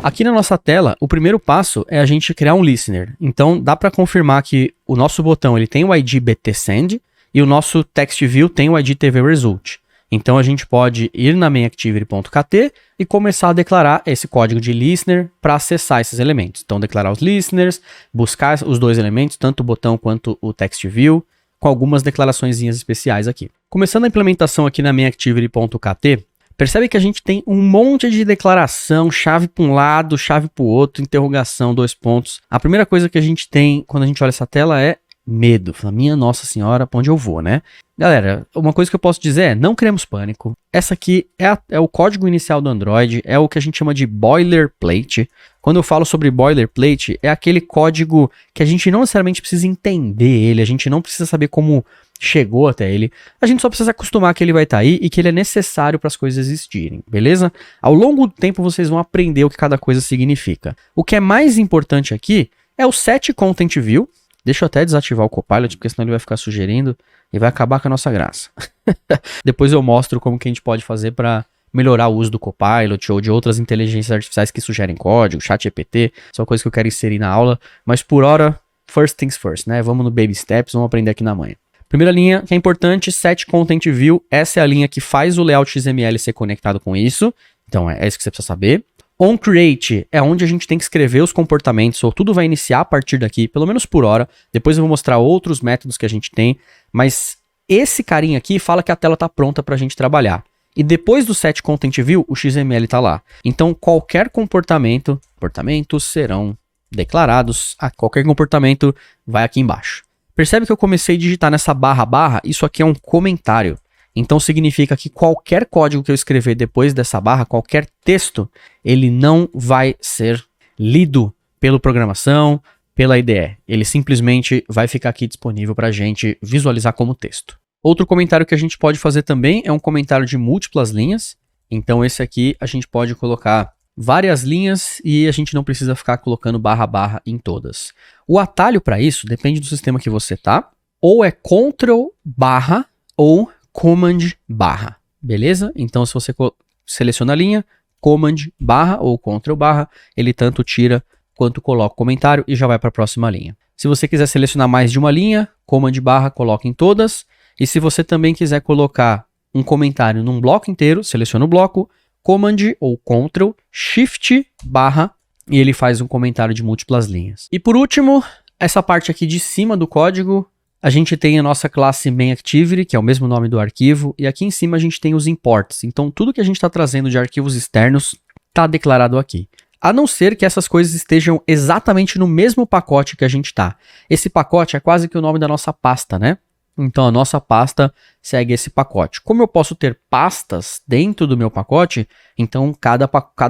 Aqui na nossa tela, o primeiro passo é a gente criar um listener. Então, dá para confirmar que o nosso botão ele tem o ID btsend e o nosso text view tem o ID tvResult. Então, a gente pode ir na mainActivity.kt e começar a declarar esse código de listener para acessar esses elementos. Então, declarar os listeners, buscar os dois elementos, tanto o botão quanto o text view, com algumas declaraçõezinhas especiais aqui. Começando a implementação aqui na MainActivity.kt, percebe que a gente tem um monte de declaração, chave para um lado, chave para o outro, interrogação, 2 pontos. A primeira coisa que a gente tem quando a gente olha essa tela é medo. Fala, minha Nossa Senhora, pra onde eu vou, né? Galera, uma coisa que eu posso dizer é, não criemos pânico. Essa aqui é o código inicial do Android, é o que a gente chama de boilerplate. Quando eu falo sobre boilerplate, é aquele código que a gente não necessariamente precisa entender ele, a gente não precisa saber como chegou até ele, a gente só precisa acostumar que ele vai estar aí e que ele é necessário para as coisas existirem, beleza? Ao longo do tempo vocês vão aprender o que cada coisa significa. O que é mais importante aqui é o set content view. Deixa eu até desativar o Copilot, porque senão ele vai ficar sugerindo e vai acabar com a nossa graça. Depois eu mostro como que a gente pode fazer para melhorar o uso do Copilot ou de outras inteligências artificiais que sugerem código, ChatGPT, são coisas que eu quero inserir na aula, mas por hora, first things first, né? Vamos no baby steps, vamos aprender aqui na manhã. Primeira linha que é importante, set content view, essa é a linha que faz o layout XML ser conectado com isso, então é isso que você precisa saber. OnCreate é onde a gente tem que escrever os comportamentos, ou tudo vai iniciar a partir daqui, pelo menos por hora. Depois eu vou mostrar outros métodos que a gente tem, mas esse carinha aqui fala que a tela está pronta para a gente trabalhar. E depois do set content view, o XML está lá. Então qualquer comportamentos serão declarados, qualquer comportamento vai aqui embaixo. Percebe que eu comecei a digitar nessa barra, isso aqui é um comentário. Então significa que qualquer código que eu escrever depois dessa barra, qualquer texto, ele não vai ser lido pela programação, pela IDE. Ele simplesmente vai ficar aqui disponível para a gente visualizar como texto. Outro comentário que a gente pode fazer também é um comentário de múltiplas linhas. Então esse aqui a gente pode colocar várias linhas e a gente não precisa ficar colocando barra em todas. O atalho para isso depende do sistema que você tá, ou é Ctrl barra ou Command barra, beleza? Então se você seleciona a linha, Command barra ou Ctrl barra, ele tanto tira quanto coloca o comentário e já vai para a próxima linha. Se você quiser selecionar mais de uma linha, Command barra, coloca em todas. E se você também quiser colocar um comentário num bloco inteiro, seleciona o bloco, Command ou Ctrl, Shift barra, e ele faz um comentário de múltiplas linhas. E por último, essa parte aqui de cima do código, a gente tem a nossa classe MainActivity, que é o mesmo nome do arquivo, e aqui em cima a gente tem os imports. Então tudo que a gente está trazendo de arquivos externos está declarado aqui. A não ser que essas coisas estejam exatamente no mesmo pacote que a gente está. Esse pacote é quase que o nome da nossa pasta, né? Então a nossa pasta segue esse pacote. Como eu posso ter pastas dentro do meu pacote, então cada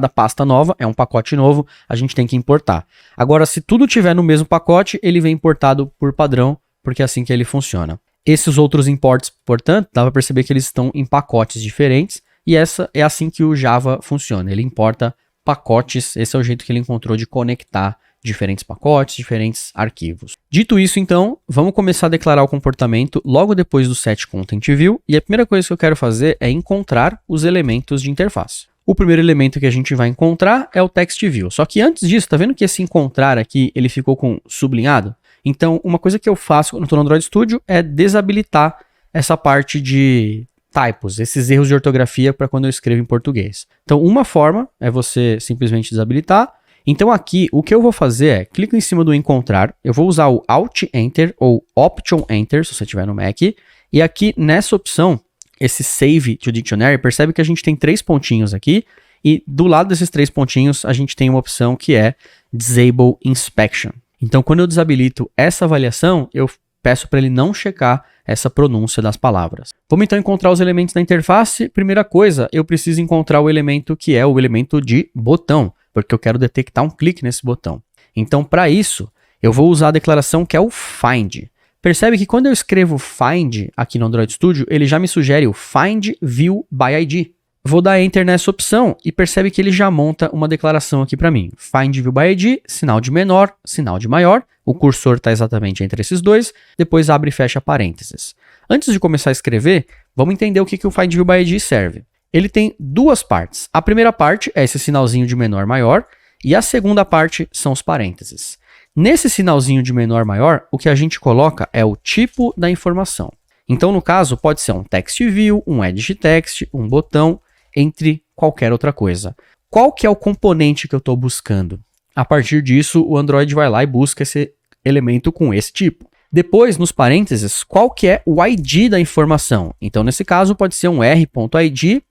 pasta nova é um pacote novo, a gente tem que importar. Agora, se tudo tiver no mesmo pacote, ele vem importado por padrão, porque é assim que ele funciona. Esses outros imports, portanto, dá para perceber que eles estão em pacotes diferentes, e essa é assim que o Java funciona. Ele importa pacotes, esse é o jeito que ele encontrou de conectar diferentes pacotes, diferentes arquivos. Dito isso, então, vamos começar a declarar o comportamento logo depois do set content view, e a primeira coisa que eu quero fazer é encontrar os elementos de interface. O primeiro elemento que a gente vai encontrar é o text view. Só que antes disso, tá vendo que esse encontrar aqui, ele ficou com sublinhado? Então, uma coisa que eu faço quando estou no Android Studio é desabilitar essa parte de typos, esses erros de ortografia para quando eu escrevo em português. Então, uma forma é você simplesmente desabilitar. Então aqui, o que eu vou fazer é, clico em cima do encontrar, eu vou usar o Alt Enter ou Option Enter, se você tiver no Mac, e aqui nessa opção, esse Save to Dictionary, percebe que a gente tem 3 pontinhos aqui, e do lado desses 3 pontinhos, a gente tem uma opção que é Disable Inspection. Então quando eu desabilito essa avaliação, eu peço para ele não checar essa pronúncia das palavras. Vamos então encontrar os elementos da interface. Primeira coisa, eu preciso encontrar o elemento que é o elemento de botão, porque eu quero detectar um clique nesse botão. Então, para isso, eu vou usar a declaração que é o find. Percebe que quando eu escrevo find aqui no Android Studio, ele já me sugere o find view by ID. Vou dar Enter nessa opção e percebe que ele já monta uma declaração aqui para mim. Find view by ID, sinal de menor, sinal de maior. O cursor está exatamente entre esses dois. Depois abre e fecha parênteses. Antes de começar a escrever, vamos entender o que o find view by ID serve. Ele tem duas partes. A primeira parte é esse sinalzinho de menor maior e a segunda parte são os parênteses. Nesse sinalzinho de menor maior, o que a gente coloca é o tipo da informação. Então, no caso, pode ser um text view, um edit text, um botão, entre qualquer outra coisa. Qual que é o componente que eu estou buscando? A partir disso, o Android vai lá e busca esse elemento com esse tipo. Depois, nos parênteses, qual que é o ID da informação. Então, nesse caso, pode ser um r.id.tvResult,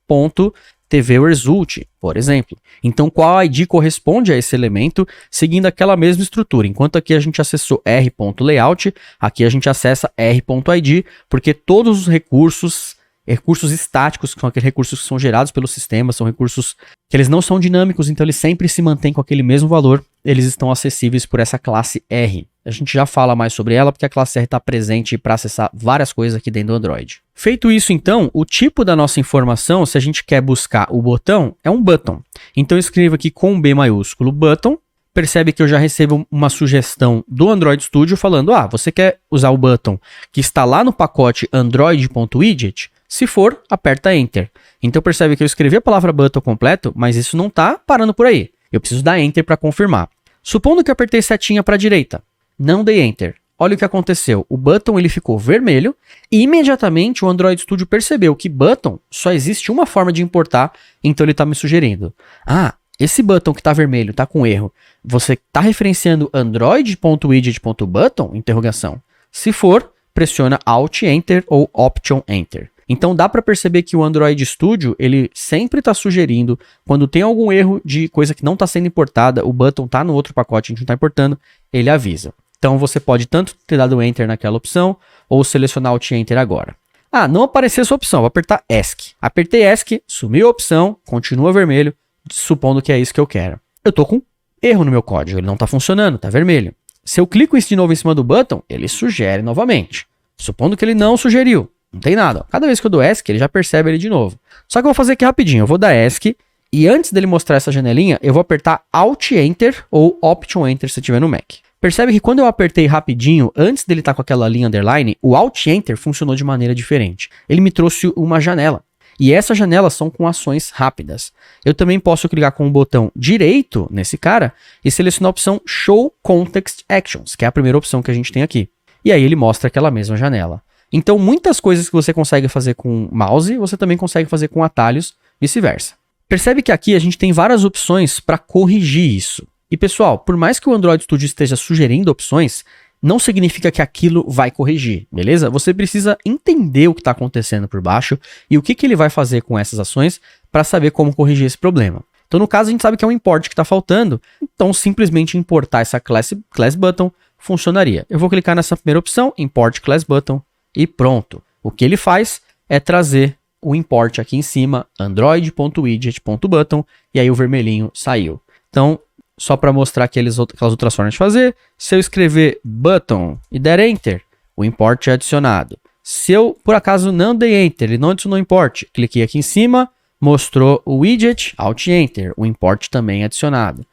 por exemplo. Então, qual ID corresponde a esse elemento, seguindo aquela mesma estrutura. Enquanto aqui a gente acessou r.layout, aqui a gente acessa r.id, porque todos os recursos estáticos, que são aqueles recursos que são gerados pelo sistema, são recursos que eles não são dinâmicos, então eles sempre se mantêm com aquele mesmo valor, eles estão acessíveis por essa classe R. A gente já fala mais sobre ela, porque a classe R está presente para acessar várias coisas aqui dentro do Android. Feito isso, então, o tipo da nossa informação, se a gente quer buscar o botão, é um button. Então eu escrevo aqui com B maiúsculo button. Percebe que eu já recebo uma sugestão do Android Studio falando, você quer usar o button que está lá no pacote android.widget? Se for, aperta Enter. Então percebe que eu escrevi a palavra button completo, mas isso não está parando por aí. Eu preciso dar Enter para confirmar. Supondo que eu apertei setinha para a direita, não dei Enter. Olha o que aconteceu. O button ele ficou vermelho e imediatamente o Android Studio percebeu que button só existe uma forma de importar, então ele está me sugerindo. Esse button que está vermelho está com erro. Você está referenciando android.widget.button? Interrogação. Se for, pressiona Alt Enter ou Option Enter. Então dá para perceber que o Android Studio ele sempre está sugerindo, quando tem algum erro de coisa que não está sendo importada, o button está no outro pacote, a gente não está importando, ele avisa. Então você pode tanto ter dado Enter naquela opção, ou selecionar Alt Enter agora. Não apareceu essa opção, vou apertar ESC. Apertei ESC, sumiu a opção, continua vermelho, supondo que é isso que eu quero. Eu estou com erro no meu código, ele não está funcionando, está vermelho. Se eu clico de novo em cima do button, ele sugere novamente. Supondo que ele não sugeriu, não tem nada. Cada vez que eu dou ESC, ele já percebe ele de novo. Só que eu vou fazer aqui rapidinho, eu vou dar ESC, e antes dele mostrar essa janelinha, eu vou apertar Alt Enter ou Option Enter se tiver no Mac. Percebe que quando eu apertei rapidinho, antes dele estar com aquela linha underline, o Alt Enter funcionou de maneira diferente. Ele me trouxe uma janela. E essas janelas são com ações rápidas. Eu também posso clicar com o botão direito nesse cara e selecionar a opção Show Context Actions, que é a primeira opção que a gente tem aqui. E aí ele mostra aquela mesma janela. Então muitas coisas que você consegue fazer com mouse, você também consegue fazer com atalhos, vice-versa. Percebe que aqui a gente tem várias opções para corrigir isso. E pessoal, por mais que o Android Studio esteja sugerindo opções, não significa que aquilo vai corrigir, beleza? Você precisa entender o que está acontecendo por baixo e o que ele vai fazer com essas ações para saber como corrigir esse problema. Então, no caso, a gente sabe que é um import que está faltando, então simplesmente importar essa class button funcionaria. Eu vou clicar nessa primeira opção, Import Class Button, e pronto. O que ele faz é trazer o import aqui em cima, android.widget.button, e aí o vermelhinho saiu. Então, só para mostrar aquelas outras formas de fazer, se eu escrever button e der Enter, o import é adicionado. Se eu, por acaso, não dei Enter, ele não adicionou import, cliquei aqui em cima, mostrou o widget, Alt Enter, o import também é adicionado.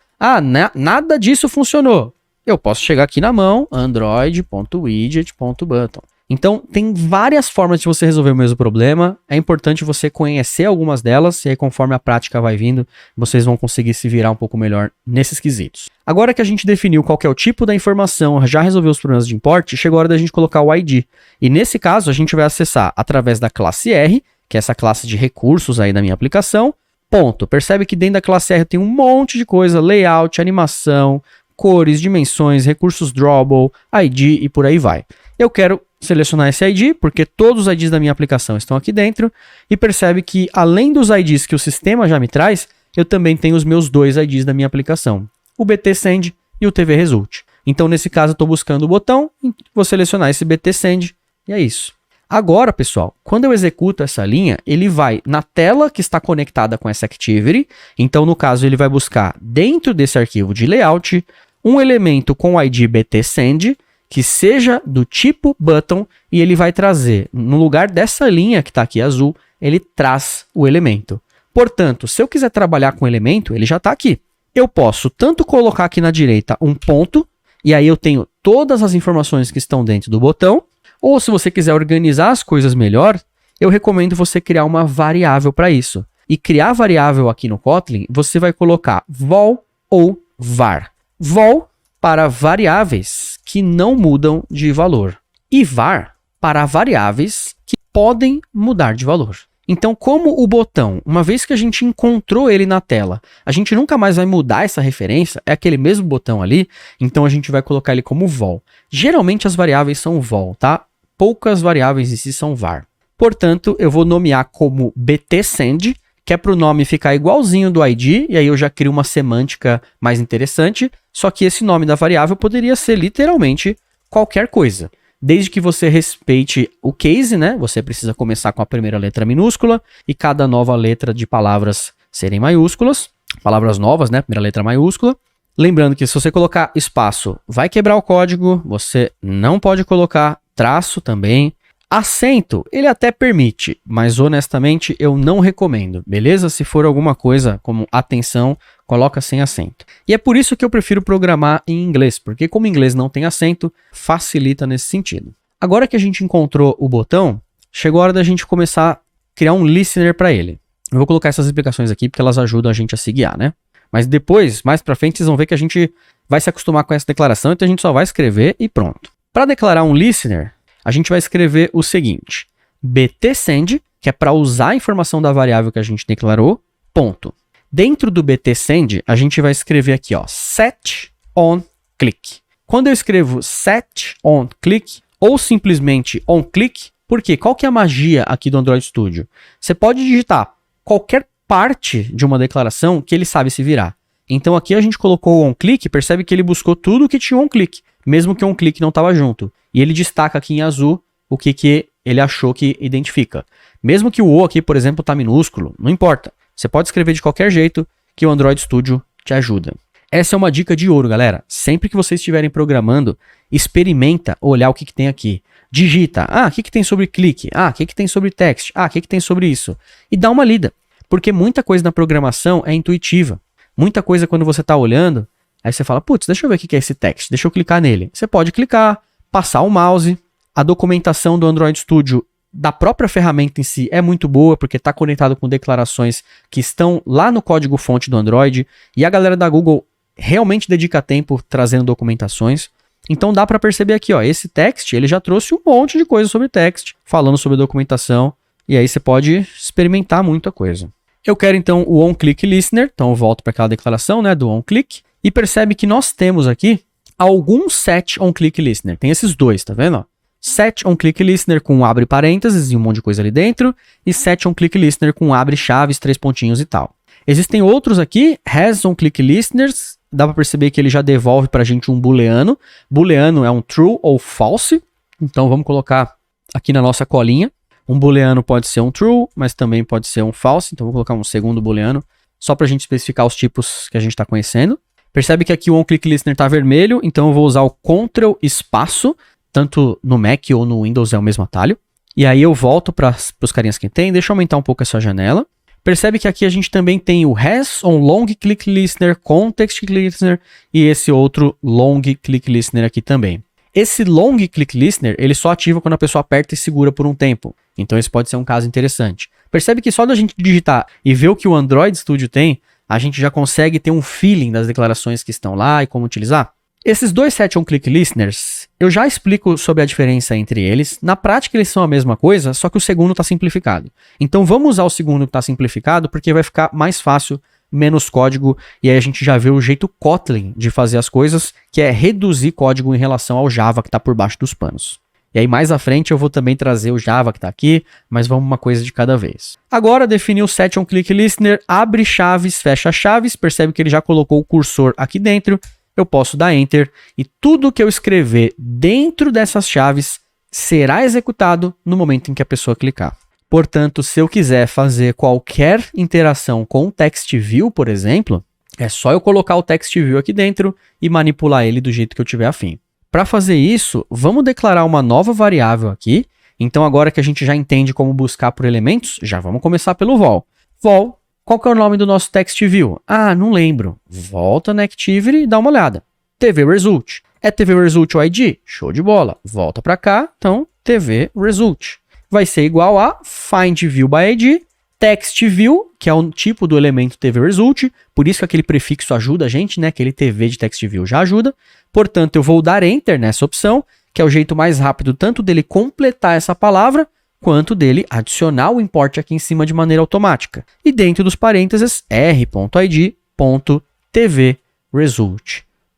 Nada disso funcionou. Eu posso chegar aqui na mão, android.widget.button. Então, tem várias formas de você resolver o mesmo problema. É importante você conhecer algumas delas, e aí conforme a prática vai vindo, vocês vão conseguir se virar um pouco melhor nesses quesitos. Agora que a gente definiu qual que é o tipo da informação, já resolveu os problemas de import, chegou a hora da gente colocar o ID. E nesse caso, a gente vai acessar através da classe R, que é essa classe de recursos aí da minha aplicação, ponto. Percebe que dentro da classe R tem um monte de coisa, layout, animação, cores, dimensões, recursos drawable, ID e por aí vai. Eu quero selecionar esse ID, porque todos os IDs da minha aplicação estão aqui dentro, e percebe que além dos IDs que o sistema já me traz, eu também tenho os meus dois IDs da minha aplicação, o BT-Send e o TV-Result. Então, nesse caso, eu estou buscando o botão, vou selecionar esse BT-Send, e é isso. Agora, pessoal, quando eu executo essa linha, ele vai na tela que está conectada com essa activity, então, no caso, ele vai buscar dentro desse arquivo de layout, um elemento com o ID BT-Send, que seja do tipo button, e ele vai trazer, no lugar dessa linha que está aqui azul, ele traz o elemento. Portanto, se eu quiser trabalhar com o elemento, ele já está aqui. Eu posso tanto colocar aqui na direita um ponto, e aí eu tenho todas as informações que estão dentro do botão, ou se você quiser organizar as coisas melhor, eu recomendo você criar uma variável para isso. E criar variável aqui no Kotlin, você vai colocar vol ou var. Vol para variáveis que não mudam de valor. E var para variáveis que podem mudar de valor. Então, como o botão, uma vez que a gente encontrou ele na tela, a gente nunca mais vai mudar essa referência, é aquele mesmo botão ali, então a gente vai colocar ele como vol. Geralmente as variáveis são vol, tá? Poucas variáveis em si são var. Portanto, eu vou nomear como btsend, que é para o nome ficar igualzinho do ID, e aí eu já crio uma semântica mais interessante, só que esse nome da variável poderia ser literalmente qualquer coisa. Desde que você respeite o case, né? Você precisa começar com a primeira letra minúscula e cada nova letra de palavras serem maiúsculas. Palavras novas, né? Primeira letra maiúscula. Lembrando que se você colocar espaço, vai quebrar o código. Você não pode colocar traço também. Acento, ele até permite, mas honestamente eu não recomendo, beleza? Se for alguma coisa como atenção, coloca sem acento. E é por isso que eu prefiro programar em inglês, porque como inglês não tem acento, facilita nesse sentido. Agora que a gente encontrou o botão, chegou a hora da gente começar a criar um listener para ele. Eu vou colocar essas explicações aqui porque elas ajudam a gente a se guiar, né? Mas depois, mais para frente, vocês vão ver que a gente vai se acostumar com essa declaração, então a gente só vai escrever e pronto. Para declarar um listener, a gente vai escrever o seguinte, btsend, que é para usar a informação da variável que a gente declarou, ponto. Dentro do btsend, a gente vai escrever aqui, ó, setOnClick. Quando eu escrevo setOnClick, ou simplesmente onClick, porque qual que é a magia aqui do Android Studio? Você pode digitar qualquer parte de uma declaração que ele sabe se virar. Então aqui a gente colocou o onClick, percebe que ele buscou tudo que tinha onClick, mesmo que o onClick não estava junto. E ele destaca aqui em azul o que ele achou que identifica. Mesmo que o O aqui, por exemplo, está minúsculo, não importa. Você pode escrever de qualquer jeito que o Android Studio te ajuda. Essa é uma dica de ouro, galera. Sempre que vocês estiverem programando, experimenta olhar o que tem aqui. Digita, o que tem sobre clique? O que tem sobre text? O que tem sobre isso? E dá uma lida. Porque muita coisa na programação é intuitiva. Muita coisa quando você está olhando, aí você fala, putz, deixa eu ver o que é esse text. Deixa eu clicar nele. Você pode clicar, passar o mouse. A documentação do Android Studio da própria ferramenta em si é muito boa, porque está conectado com declarações que estão lá no código-fonte do Android, e a galera da Google realmente dedica tempo trazendo documentações. Então dá para perceber aqui, ó, esse text, ele já trouxe um monte de coisa sobre text, falando sobre documentação, e aí você pode experimentar muita coisa. Eu quero então o onClick listener, então eu volto para aquela declaração, né, do onClick, e percebe que nós temos aqui algum setOnClick listener. Tem esses dois, tá vendo? setOnClick listener com abre parênteses e um monte de coisa ali dentro, e setOnClick listener com abre chaves, 3 pontinhos e tal. Existem outros aqui, hasOnClick listeners, dá para perceber que ele já devolve para a gente um booleano. Booleano é um true ou false, então vamos colocar aqui na nossa colinha. Um booleano pode ser um true, mas também pode ser um false, então vou colocar um segundo booleano, só para a gente especificar os tipos que a gente está conhecendo. Percebe que aqui o onClick listener está vermelho, então eu vou usar o Ctrl espaço, tanto no Mac ou no Windows é o mesmo atalho. E aí eu volto para os carinhas que tem, deixa eu aumentar um pouco essa janela. Percebe que aqui a gente também tem o hasOnLongClick listener, contextClick listener e esse outro longClick listener aqui também. Esse longClick listener, ele só ativa quando a pessoa aperta e segura por um tempo. Então esse pode ser um caso interessante. Percebe que só da gente digitar e ver o que o Android Studio tem, a gente já consegue ter um feeling das declarações que estão lá e como utilizar. Esses dois setOnClick listeners, eu já explico sobre a diferença entre eles. Na prática eles são a mesma coisa, só que o segundo está simplificado. Então vamos usar o segundo que está simplificado, porque vai ficar mais fácil, menos código, e aí a gente já vê o jeito Kotlin de fazer as coisas, que é reduzir código em relação ao Java que está por baixo dos panos. E aí mais à frente eu vou também trazer o Java que está aqui, mas vamos uma coisa de cada vez. Agora definir o setOnClick listener, abre chaves, fecha chaves, percebe que ele já colocou o cursor aqui dentro. Eu posso dar Enter e tudo que eu escrever dentro dessas chaves será executado no momento em que a pessoa clicar. Portanto, se eu quiser fazer qualquer interação com o TextView, por exemplo, é só eu colocar o TextView aqui dentro e manipular ele do jeito que eu tiver afim. Para fazer isso, vamos declarar uma nova variável aqui. Então agora que a gente já entende como buscar por elementos, já vamos começar pelo vol. Vol. Qual que é o nome do nosso TextView? Não lembro. Volta na Activity e dá uma olhada. TVResult. É TVResult o ID? Show de bola. Volta para cá, então TVResult. Vai ser igual a FindView by ID, TextView, que é o tipo do elemento TVResult, por isso que aquele prefixo ajuda a gente, né? Aquele TV de TextView já ajuda. Portanto, eu vou dar Enter nessa opção, que é o jeito mais rápido tanto dele completar essa palavra, quanto dele adicionar o import aqui em cima de maneira automática. E dentro dos parênteses, r.id.tvResult.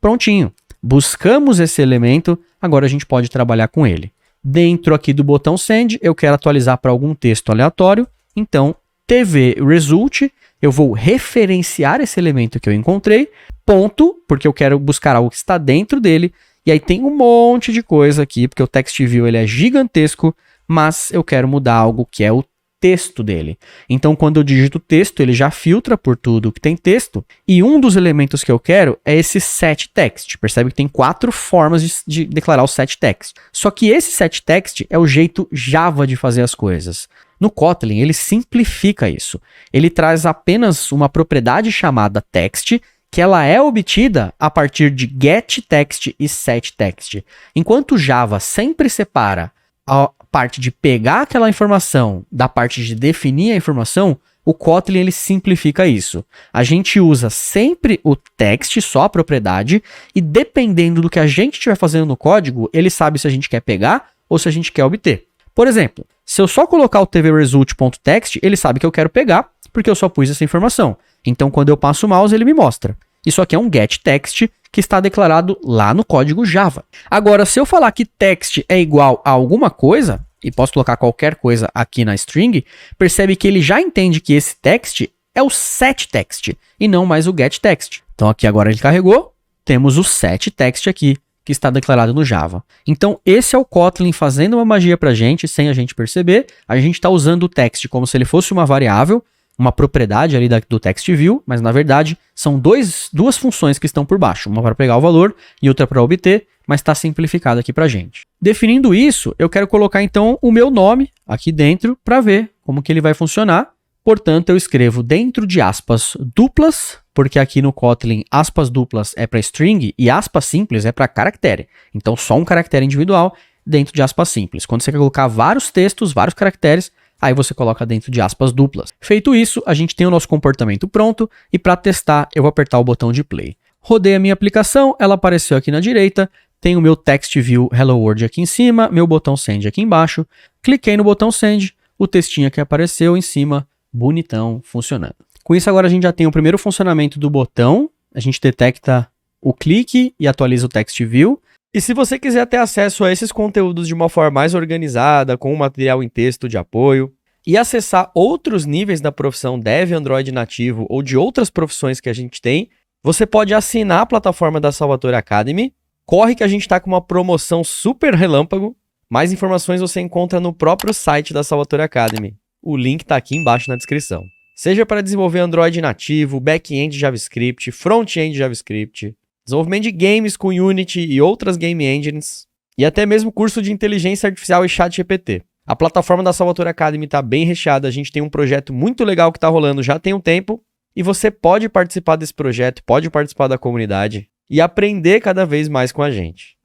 Prontinho. Buscamos esse elemento, agora a gente pode trabalhar com ele. Dentro aqui do botão Send, eu quero atualizar para algum texto aleatório, então tvResult, eu vou referenciar esse elemento que eu encontrei, ponto, porque eu quero buscar algo que está dentro dele, e aí tem um monte de coisa aqui, porque o TextView ele é gigantesco, mas eu quero mudar algo que é o texto dele. Então, quando eu digito texto, ele já filtra por tudo que tem texto, e um dos elementos que eu quero é esse setText. Percebe que tem 4 formas de declarar o setText. Só que esse setText é o jeito Java de fazer as coisas. No Kotlin, ele simplifica isso. Ele traz apenas uma propriedade chamada text, que ela é obtida a partir de getText e setText. Enquanto o Java sempre separa a parte de pegar aquela informação da parte de definir a informação, o Kotlin ele simplifica isso. A gente usa sempre o text, só a propriedade, e dependendo do que a gente estiver fazendo no código, ele sabe se a gente quer pegar ou se a gente quer obter. Por exemplo, se eu só colocar o tvResult.text, ele sabe que eu quero pegar, porque eu só pus essa informação. Então, quando eu passo o mouse, ele me mostra. Isso aqui é um getText que está declarado lá no código Java. Agora, se eu falar que text é igual a alguma coisa, e posso colocar qualquer coisa aqui na string, percebe que ele já entende que esse text é o setText, e não mais o getText. Então, aqui agora ele carregou, temos o setText aqui, que está declarado no Java. Então, esse é o Kotlin fazendo uma magia para a gente, sem a gente perceber. A gente está usando o text como se ele fosse uma variável, uma propriedade ali do TextView, mas na verdade são duas funções que estão por baixo, uma para pegar o valor e outra para obter, mas está simplificado aqui para a gente. Definindo isso, eu quero colocar então o meu nome aqui dentro para ver como que ele vai funcionar. Portanto, eu escrevo dentro de aspas duplas, porque aqui no Kotlin aspas duplas é para string e aspas simples é para caractere. Então, só um caractere individual dentro de aspas simples. Quando você quer colocar vários textos, vários caracteres, aí você coloca dentro de aspas duplas. Feito isso, a gente tem o nosso comportamento pronto e para testar eu vou apertar o botão de play. Rodei a minha aplicação, ela apareceu aqui na direita, tem o meu TextView Hello World aqui em cima, meu botão Send aqui embaixo, cliquei no botão Send, o textinho que apareceu em cima, bonitão, funcionando. Com isso agora a gente já tem o primeiro funcionamento do botão, a gente detecta o clique e atualiza o TextView. E se você quiser ter acesso a esses conteúdos de uma forma mais organizada, com um material em texto de apoio, e acessar outros níveis da profissão Dev Android nativo ou de outras profissões que a gente tem, você pode assinar a plataforma da Salvatore Academy. Corre que a gente está com uma promoção super relâmpago. Mais informações você encontra no próprio site da Salvatore Academy. O link está aqui embaixo na descrição. Seja para desenvolver Android nativo, back-end JavaScript, front-end JavaScript, desenvolvimento de games com Unity e outras game engines, e até mesmo curso de inteligência artificial e ChatGPT. A plataforma da Salvatore Academy está bem recheada, a gente tem um projeto muito legal que está rolando já tem um tempo, e você pode participar desse projeto, pode participar da comunidade e aprender cada vez mais com a gente.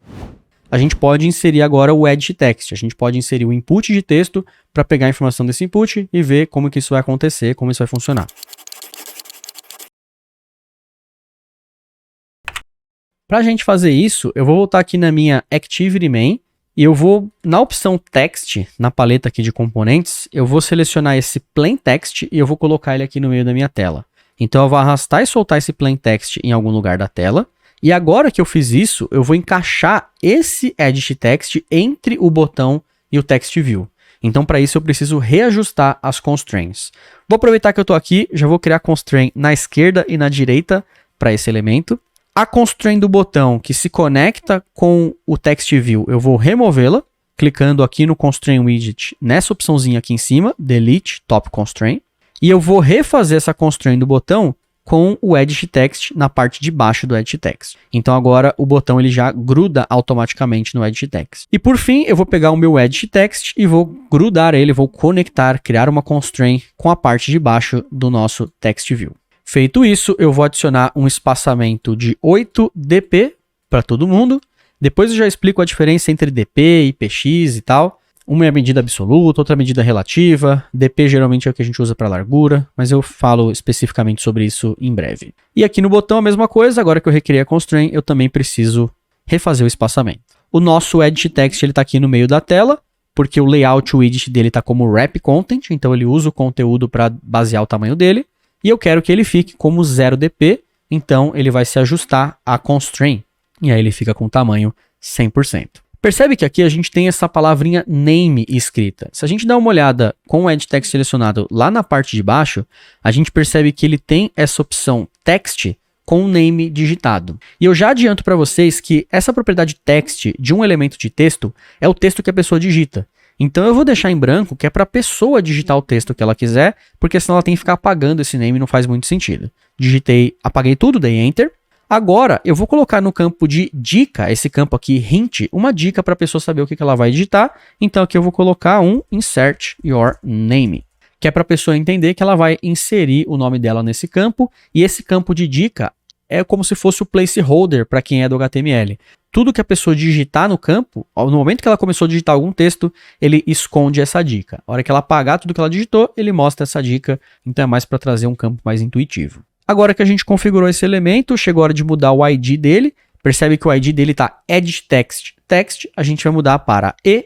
A gente pode inserir agora o edtText, a gente pode inserir o input de texto para pegar a informação desse input e ver como que isso vai acontecer, como isso vai funcionar. Para a gente fazer isso, eu vou voltar aqui na minha Activity Main e eu vou, na opção Text, na paleta aqui de componentes, eu vou selecionar esse Plain Text e eu vou colocar ele aqui no meio da minha tela. Então eu vou arrastar e soltar esse Plain Text em algum lugar da tela. E agora que eu fiz isso, eu vou encaixar esse edtText entre o botão e o TextView. Então, para isso, eu preciso reajustar as constraints. Vou aproveitar que eu estou aqui, já vou criar constraint na esquerda e na direita para esse elemento. A constraint do botão que se conecta com o TextView, eu vou removê-la, clicando aqui no Constraint Widget, nessa opçãozinha aqui em cima, Delete Top Constraint. E eu vou refazer essa constraint do botão com o edtText na parte de baixo do edtText. Então agora o botão ele já gruda automaticamente no edtText. E por fim, eu vou pegar o meu edtText e vou grudar ele, vou conectar, criar uma constraint com a parte de baixo do nosso TextView. Feito isso, eu vou adicionar um espaçamento de 8 dp para todo mundo. Depois eu já explico a diferença entre dp e px e tal. Uma é a medida absoluta, outra é a medida relativa. dp geralmente é o que a gente usa para largura, mas eu falo especificamente sobre isso em breve. E aqui no botão a mesma coisa, agora que eu recriei a constraint, eu também preciso refazer o espaçamento. O nosso edtText está aqui no meio da tela. porque o layout widget dele está como wrap content, então ele usa o conteúdo para basear o tamanho dele, e eu quero que ele fique como 0dp, então ele vai se ajustar a constraint, e aí ele fica com tamanho 100%. Percebe que aqui a gente tem essa palavrinha name escrita. Se a gente dá uma olhada com o edit text selecionado lá na parte de baixo, a gente percebe que ele tem essa opção text com o name digitado. E eu já adianto para vocês que essa propriedade text de um elemento de texto é o texto que a pessoa digita. Então eu vou deixar em branco que é para a pessoa digitar o texto que ela quiser, porque senão ela tem que ficar apagando esse name e não faz muito sentido. Digitei, apaguei tudo, dei Enter. Agora, eu vou colocar no campo de dica, esse campo aqui, hint, uma dica para a pessoa saber o que ela vai digitar. Então aqui eu vou colocar um insert your name, que é para a pessoa entender que ela vai inserir o nome dela nesse campo. E esse campo de dica é como se fosse o placeholder para quem é do HTML. Tudo que a pessoa digitar no campo, no momento que ela começou a digitar algum texto, ele esconde essa dica. A hora que ela apagar tudo que ela digitou, ele mostra essa dica. Então é mais para trazer um campo mais intuitivo. Agora que a gente configurou esse elemento, chegou a hora de mudar o ID dele. Percebe que o ID dele está edit text. Text, a gente vai mudar para ET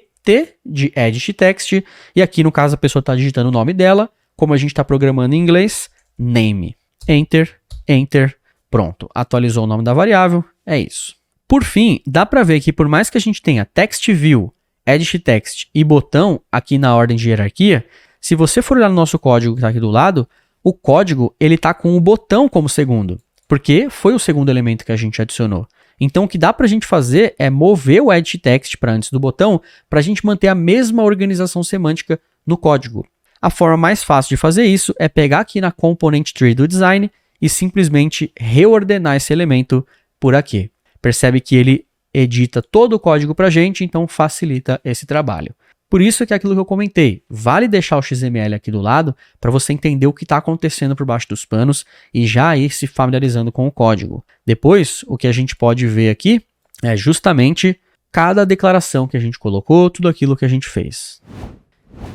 de edit text. E aqui, no caso, a pessoa está digitando o nome dela. Como a gente está programando em inglês, name. Enter, enter, pronto. Atualizou o nome da variável, é isso. Por fim, dá para ver que por mais que a gente tenha text view, edit text e botão aqui na ordem de hierarquia, se você for olhar no nosso código que está aqui do lado, o código ele está com o botão como segundo, porque foi o segundo elemento que a gente adicionou. Então o que dá para a gente fazer é mover o edit text para antes do botão para a gente manter a mesma organização semântica no código. A forma mais fácil de fazer isso é pegar aqui na component tree do design e simplesmente reordenar esse elemento por aqui. Percebe que ele edita todo o código para a gente, então facilita esse trabalho. Por isso que é aquilo que eu comentei, vale deixar o XML aqui do lado para você entender o que está acontecendo por baixo dos panos e já ir se familiarizando com o código. Depois, o que a gente pode ver aqui é justamente cada declaração que a gente colocou, tudo aquilo que a gente fez.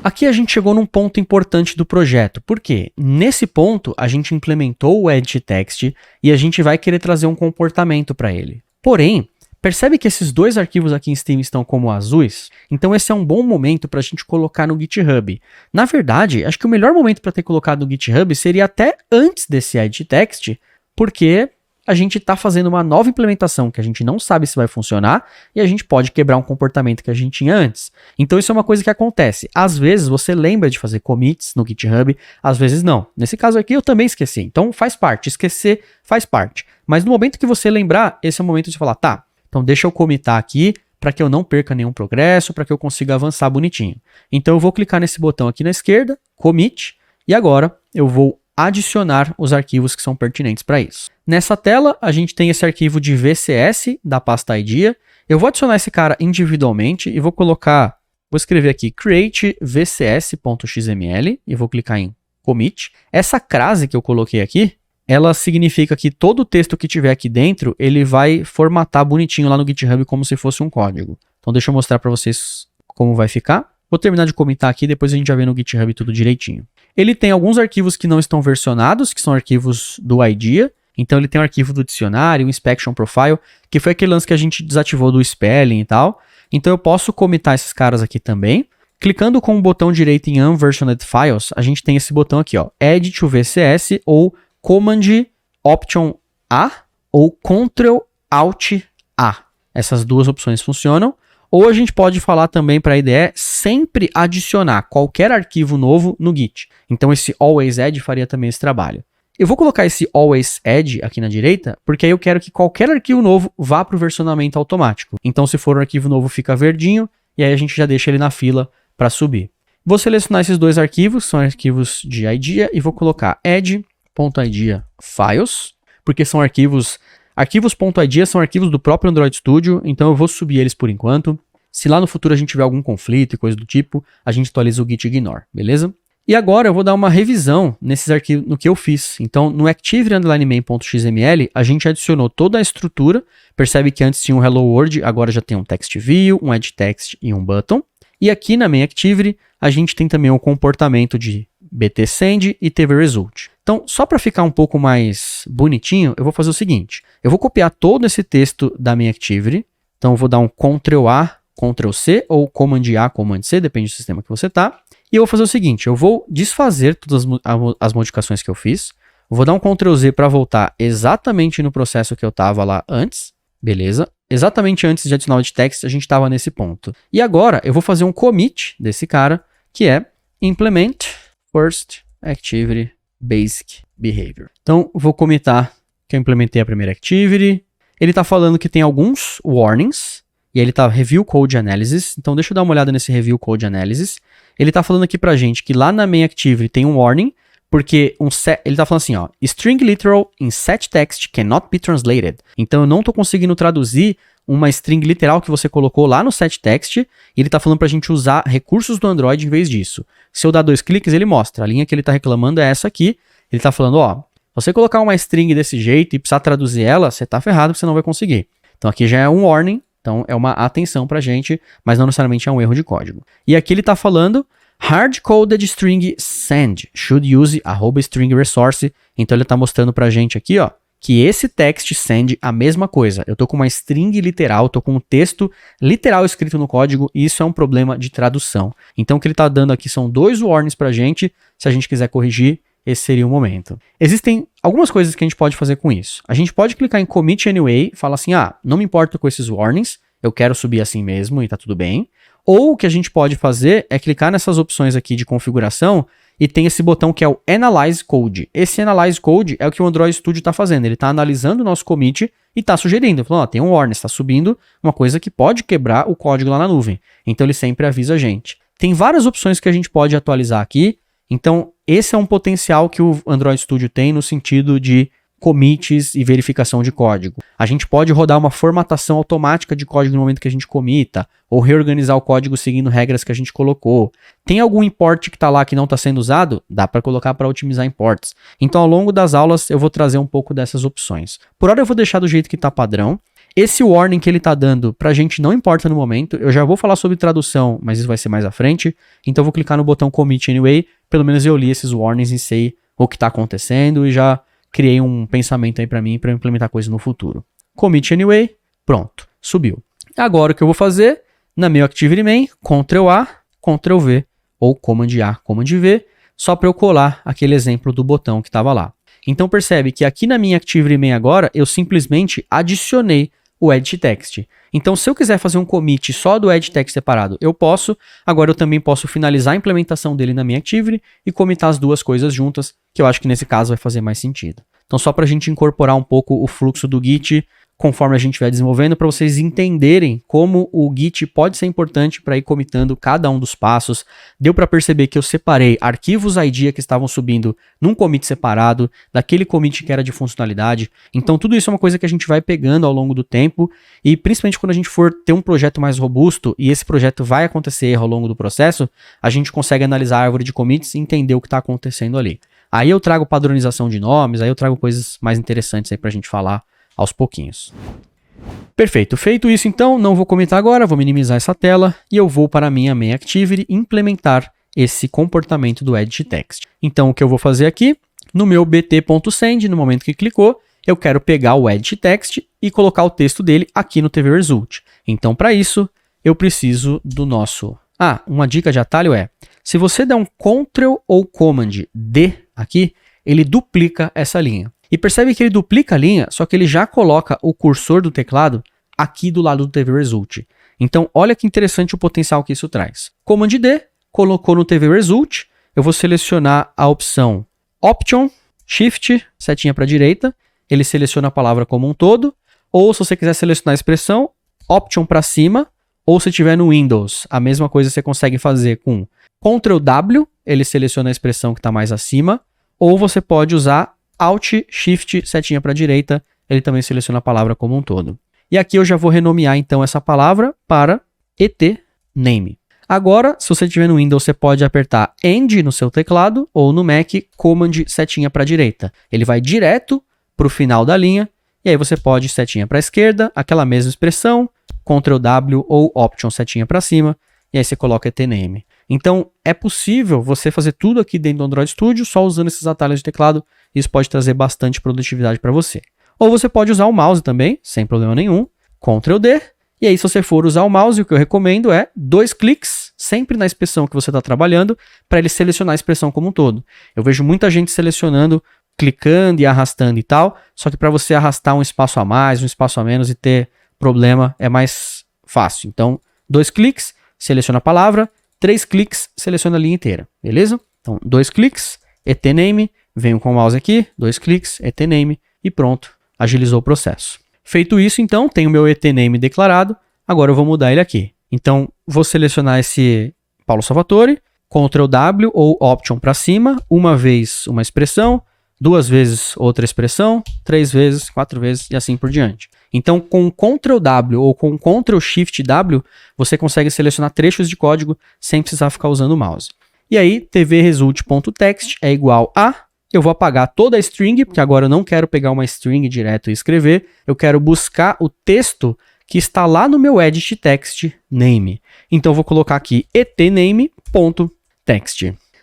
Aqui a gente chegou num ponto importante do projeto, porque nesse ponto a gente implementou o edit text e a gente vai querer trazer um comportamento para ele. Porém, percebe que esses dois arquivos aqui em Steam estão como azuis? Então esse é um bom momento para a gente colocar no GitHub. Na verdade, acho que o melhor momento para ter colocado no GitHub seria até antes desse edit text, porque a gente está fazendo uma nova implementação que a gente não sabe se vai funcionar e a gente pode quebrar um comportamento que a gente tinha antes. Então isso é uma coisa que acontece. Às vezes você lembra de fazer commits no GitHub, às vezes não. Nesse caso aqui eu também esqueci, então faz parte, esquecer faz parte. Mas no momento que você lembrar, esse é o momento de falar, tá, então deixa eu commitar aqui para que eu não perca nenhum progresso, para que eu consiga avançar bonitinho. Então eu vou clicar nesse botão aqui na esquerda, commit, e agora eu vou adicionar os arquivos que são pertinentes para isso. Nessa tela, a gente tem esse arquivo de VCS da pasta IDEA. Eu vou adicionar esse cara individualmente e vou escrever aqui create vcs.xml e vou clicar em commit. Essa crase que eu coloquei aqui, ela significa que todo o texto que tiver aqui dentro, ele vai formatar bonitinho lá no GitHub como se fosse um código. Então deixa eu mostrar para vocês como vai ficar. Vou terminar de comentar aqui, depois a gente já vê no GitHub tudo direitinho. Ele tem alguns arquivos que não estão versionados, que são arquivos do IDEA. Então ele tem um arquivo do dicionário, o inspection profile, que foi aquele lance que a gente desativou do spelling e tal. Então eu posso comitar esses caras aqui também. Clicando com o botão direito em Unversioned Files, a gente tem esse botão aqui, ó, Edit to VCS ou Command Option A ou Ctrl Alt A. Essas duas opções funcionam. Ou a gente pode falar também para a IDE sempre adicionar qualquer arquivo novo no Git. Então esse Always Add faria também esse trabalho. Eu vou colocar esse Always Add aqui na direita, porque aí eu quero que qualquer arquivo novo vá para o versionamento automático. Então se for um arquivo novo fica verdinho, e aí a gente já deixa ele na fila para subir. Vou selecionar esses dois arquivos, são arquivos de IDEA, e vou colocar add.idea files, porque são arquivos .idea são arquivos do próprio Android Studio, então eu vou subir eles por enquanto. Se lá no futuro a gente tiver algum conflito e coisa do tipo, a gente atualiza o git ignore, beleza? E agora eu vou dar uma revisão nesses arquivos, no que eu fiz. Então no activity_main.xml a gente adicionou toda a estrutura, percebe que antes tinha um hello world, agora já tem um text view, um edit text e um button. E aqui na main activity a gente tem também o comportamento de btsend e tvResult. Então, só para ficar um pouco mais bonitinho, eu vou fazer o seguinte. Eu vou copiar todo esse texto da main activity. Então, eu vou dar um Ctrl A, Ctrl C ou Command A, Command C, depende do sistema que você tá. E eu vou fazer o seguinte, eu vou desfazer todas as modificações que eu fiz, vou dar um Ctrl Z para voltar exatamente no processo que eu estava lá antes, beleza? Exatamente antes de adicionar o edit text, a gente estava nesse ponto. E agora eu vou fazer um commit desse cara, que é implement first activity basic behavior. Então, vou commitar que eu implementei a primeira activity. Ele está falando que tem alguns warnings, e ele está review code analysis. Então, deixa eu dar uma olhada nesse review code analysis. Ele está falando aqui pra gente que lá na main activity tem um warning, porque ele está falando assim, ó, string literal in set text cannot be translated. Então, eu não estou conseguindo traduzir uma string literal que você colocou lá no set text, e ele está falando pra gente usar recursos do Android em vez disso. Se eu dar 2 cliques, ele mostra. A linha que ele está reclamando é essa aqui. Ele está falando, ó, você colocar uma string desse jeito e precisar traduzir ela, você está ferrado, porque você não vai conseguir. Então, aqui já é um warning. Então, é uma atenção pra gente, mas não necessariamente é um erro de código. E aqui ele está falando, hard-coded string send should use @string resource. Então, ele está mostrando pra gente aqui, ó, que esse text send a mesma coisa. Eu tô com uma string literal, tô com um texto literal escrito no código, e isso é um problema de tradução. Então, o que ele está dando aqui são 2 warnings pra gente. Se a gente quiser corrigir, esse seria o momento. Existem algumas coisas que a gente pode fazer com isso. A gente pode clicar em Commit Anyway, falar assim, não me importo com esses warnings, eu quero subir assim mesmo e tá tudo bem. Ou o que a gente pode fazer é clicar nessas opções aqui de configuração e tem esse botão que é o Analyze Code. Esse Analyze Code é o que o Android Studio está fazendo. Ele está analisando o nosso commit e está sugerindo. Falando, tem um warning, está subindo uma coisa que pode quebrar o código lá na nuvem. Então ele sempre avisa a gente. Tem várias opções que a gente pode atualizar aqui. Então, esse é um potencial que o Android Studio tem no sentido de commits e verificação de código. A gente pode rodar uma formatação automática de código no momento que a gente commita, ou reorganizar o código seguindo regras que a gente colocou. Tem algum import que está lá que não está sendo usado? Dá para colocar para otimizar imports. Então, ao longo das aulas, eu vou trazer um pouco dessas opções. Por hora, eu vou deixar do jeito que está padrão. Esse warning que ele está dando para a gente não importa no momento. Eu já vou falar sobre tradução, mas isso vai ser mais à frente. Então, eu vou clicar no botão Commit Anyway. Pelo menos eu li esses warnings e sei o que está acontecendo e já criei um pensamento aí para mim para implementar coisa no futuro. Commit Anyway, pronto, subiu. Agora o que eu vou fazer, na meu Activity Main, Ctrl A, Ctrl V, ou Command A, Command V, só para eu colar aquele exemplo do botão que estava lá. Então percebe que aqui na minha Activity Main agora, eu simplesmente adicionei o edit text. Então, se eu quiser fazer um commit só do edit text separado, eu posso. Agora eu também posso finalizar a implementação dele na minha Activity e commitar as duas coisas juntas, que eu acho que nesse caso vai fazer mais sentido. Então, só para a gente incorporar um pouco o fluxo do Git, conforme a gente vai desenvolvendo, para vocês entenderem como o Git pode ser importante para ir commitando cada um dos passos. Deu para perceber que eu separei arquivos IDEA que estavam subindo num commit separado, daquele commit que era de funcionalidade. Então tudo isso é uma coisa que a gente vai pegando ao longo do tempo e principalmente quando a gente for ter um projeto mais robusto e esse projeto vai acontecer erro ao longo do processo, a gente consegue analisar a árvore de commits e entender o que está acontecendo ali. Aí eu trago padronização de nomes, aí eu trago coisas mais interessantes aí para a gente falar aos pouquinhos. Perfeito, feito isso então, não vou comentar agora, vou minimizar essa tela e eu vou para a minha main activity implementar esse comportamento do edit text. Então o que eu vou fazer aqui, no meu bt.send, no momento que clicou, eu quero pegar o edit text e colocar o texto dele aqui no TV Result. Então para isso, eu preciso do nosso... uma dica de atalho é, se você der um Ctrl ou Command D aqui, ele duplica essa linha. E percebe que ele duplica a linha, só que ele já coloca o cursor do teclado aqui do lado do TV Result. Então, olha que interessante o potencial que isso traz. Command D, colocou no TV Result, eu vou selecionar a opção Option, Shift, setinha para a direita, ele seleciona a palavra como um todo, ou se você quiser selecionar a expressão, Option para cima, ou se tiver no Windows, a mesma coisa você consegue fazer com Ctrl W, ele seleciona a expressão que está mais acima, ou você pode usar Alt, Shift, setinha para a direita, ele também seleciona a palavra como um todo. E aqui eu já vou renomear então essa palavra para etname. Agora, se você estiver no Windows, você pode apertar End no seu teclado ou no Mac, Command, setinha para a direita. Ele vai direto para o final da linha e aí você pode setinha para a esquerda, aquela mesma expressão, Ctrl W ou Option, setinha para cima, e aí você coloca etname. Então, é possível você fazer tudo aqui dentro do Android Studio só usando esses atalhos de teclado. Isso pode trazer bastante produtividade para você. Ou você pode usar o mouse também, sem problema nenhum. Ctrl D. E aí, se você for usar o mouse, o que eu recomendo é 2 cliques, sempre na expressão que você está trabalhando, para ele selecionar a expressão como um todo. Eu vejo muita gente selecionando, clicando e arrastando e tal, só que para você arrastar um espaço a mais, um espaço a menos e ter problema é mais fácil. Então, 2 cliques, seleciona a palavra, 3 cliques, seleciona a linha inteira, beleza? Então, 2 cliques, etname, venho com o mouse aqui, 2 cliques, etname e pronto, agilizou o processo. Feito isso, então, tenho o meu etname declarado, agora eu vou mudar ele aqui. Então, vou selecionar esse Paulo Salvatore, Ctrl W ou Option para cima, uma vez uma expressão, 2 vezes outra expressão, 3 vezes, 4 vezes e assim por diante. Então, com Ctrl W ou com Ctrl Shift W, você consegue selecionar trechos de código sem precisar ficar usando o mouse. E aí, tvresult.text é igual a... Eu vou apagar toda a string, porque agora eu não quero pegar uma string direto e escrever. Eu quero buscar o texto que está lá no meu edit text name. Então, eu vou colocar aqui etname.text.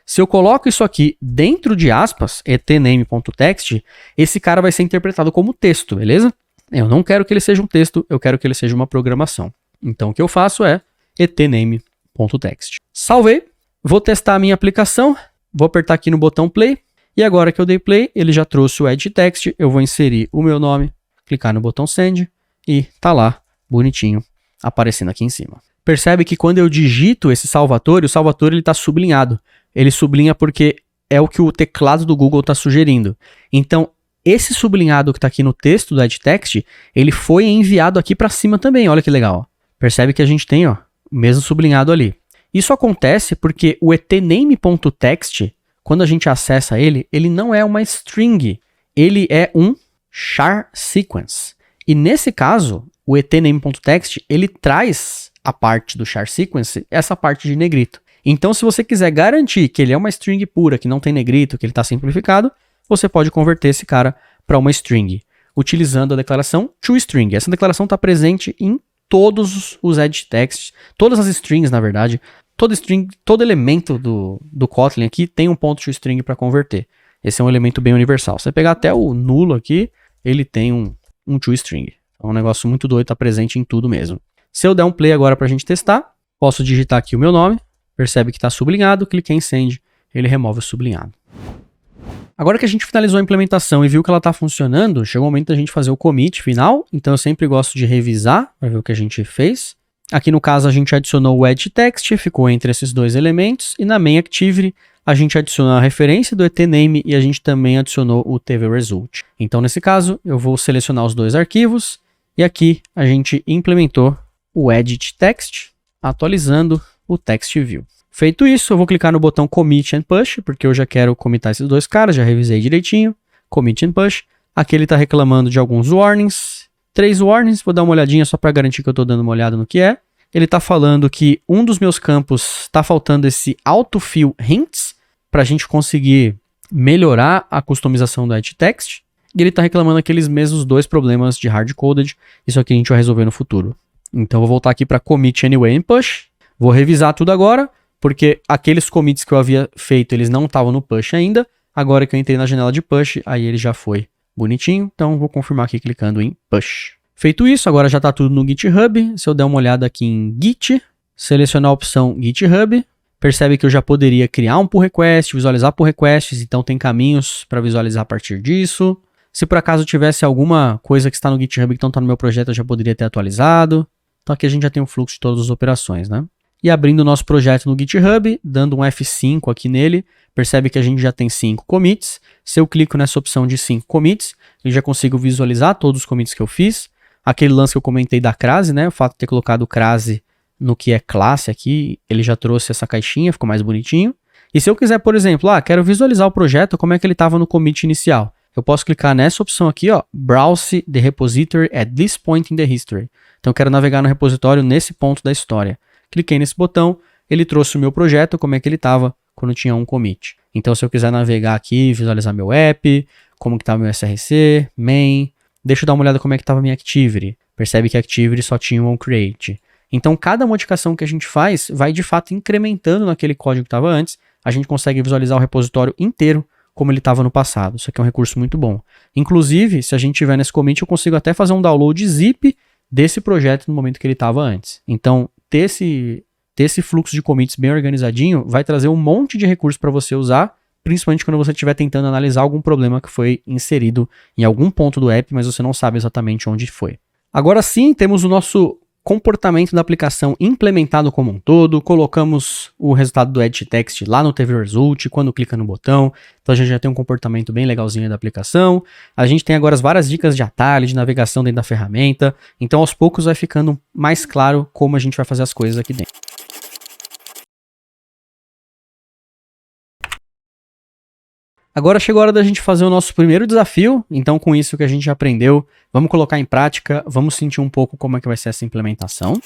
Se eu coloco isso aqui dentro de aspas, etname.text, esse cara vai ser interpretado como texto, beleza? Eu não quero que ele seja um texto, eu quero que ele seja uma programação. Então, o que eu faço é etname.text. Salvei, vou testar a minha aplicação, vou apertar aqui no botão play, e agora que eu dei play, ele já trouxe o edit text, eu vou inserir o meu nome, clicar no botão send, e tá lá, bonitinho, aparecendo aqui em cima. Percebe que quando eu digito esse Salvatore, o Salvatore está sublinhado. Ele sublinha porque é o que o teclado do Google está sugerindo. Então, esse sublinhado que está aqui no texto do edit text, ele foi enviado aqui para cima também, olha que legal. Percebe que a gente tem o mesmo sublinhado ali. Isso acontece porque o etname.text, quando a gente acessa ele, ele não é uma string, ele é um char sequence. E nesse caso, o etname.text, ele traz a parte do char sequence, essa parte de negrito. Então, se você quiser garantir que ele é uma string pura, que não tem negrito, que ele está simplificado, você pode converter esse cara para uma string, utilizando a declaração toString. Essa declaração está presente em todos os edit texts, todas as strings, na verdade. Todo elemento do Kotlin aqui tem um ponto toString para converter. Esse é um elemento bem universal. Se você pegar até o nulo aqui, ele tem um toString. É um negócio muito doido, está presente em tudo mesmo. Se eu der um play agora para a gente testar, posso digitar aqui o meu nome, percebe que está sublinhado, cliquei em send, ele remove o sublinhado. Agora que a gente finalizou a implementação e viu que ela está funcionando, chegou o momento da gente fazer o commit final, então eu sempre gosto de revisar para ver o que a gente fez. Aqui no caso a gente adicionou o edit text, ficou entre esses 2 elementos, e na main activity a gente adicionou a referência do etname e a gente também adicionou o tvresult. Então nesse caso eu vou selecionar os 2 arquivos e aqui a gente implementou o edit text, atualizando o text view. Feito isso, eu vou clicar no botão commit and push, porque eu já quero commitar esses 2 caras, já revisei direitinho. Commit and push. Aqui ele está reclamando de alguns warnings. 3 warnings, vou dar uma olhadinha só para garantir que eu estou dando uma olhada no que é. Ele está falando que um dos meus campos está faltando esse autofill hints, para a gente conseguir melhorar a customização do edit text. E ele está reclamando aqueles mesmos 2 problemas de hard-coded. Isso aqui a gente vai resolver no futuro. Então eu vou voltar aqui para commit anyway and push. Vou revisar tudo agora, porque aqueles commits que eu havia feito, eles não estavam no push ainda. Agora que eu entrei na janela de push, aí ele já foi bonitinho. Então, vou confirmar aqui clicando em push. Feito isso, agora já está tudo no GitHub. Se eu der uma olhada aqui em Git, selecionar a opção GitHub, percebe que eu já poderia criar um pull request, visualizar pull requests, então tem caminhos para visualizar a partir disso. Se por acaso tivesse alguma coisa que está no GitHub que não está no meu projeto, eu já poderia ter atualizado. Então aqui a gente já tem o fluxo de todas as operações, né? E abrindo o nosso projeto no GitHub, dando um F5 aqui nele, percebe que a gente já tem 5 commits. Se eu clico nessa opção de 5 commits, eu já consigo visualizar todos os commits que eu fiz. Aquele lance que eu comentei da crase, né? O fato de ter colocado crase no que é classe aqui, ele já trouxe essa caixinha, ficou mais bonitinho. E se eu quiser, por exemplo, quero visualizar o projeto, como é que ele estava no commit inicial. Eu posso clicar nessa opção aqui, Browse the repository at this point in the history. Então eu quero navegar no repositório nesse ponto da história. Cliquei nesse botão, ele trouxe o meu projeto, como é que ele estava quando tinha um commit. Então, se eu quiser navegar aqui, visualizar meu app, como que estava meu SRC, main, deixa eu dar uma olhada como é que estava minha activity. Percebe que a activity só tinha um onCreate. Então, cada modificação que a gente faz vai, de fato, incrementando naquele código que estava antes. A gente consegue visualizar o repositório inteiro como ele estava no passado. Isso aqui é um recurso muito bom. Inclusive, se a gente tiver nesse commit, eu consigo até fazer um download zip desse projeto no momento que ele estava antes. Então, ter esse fluxo de commits bem organizadinho vai trazer um monte de recursos para você usar, principalmente quando você estiver tentando analisar algum problema que foi inserido em algum ponto do app, mas você não sabe exatamente onde foi. Agora sim, temos o nosso comportamento da aplicação implementado como um todo, colocamos o resultado do Edit Text lá no TV Result, quando clica no botão, então a gente já tem um comportamento bem legalzinho da aplicação, a gente tem agora várias dicas de atalho, de navegação dentro da ferramenta, então aos poucos vai ficando mais claro como a gente vai fazer as coisas aqui dentro. Agora chegou a hora da gente fazer o nosso primeiro desafio, então com isso que a gente aprendeu, vamos colocar em prática, vamos sentir um pouco como é que vai ser essa implementação.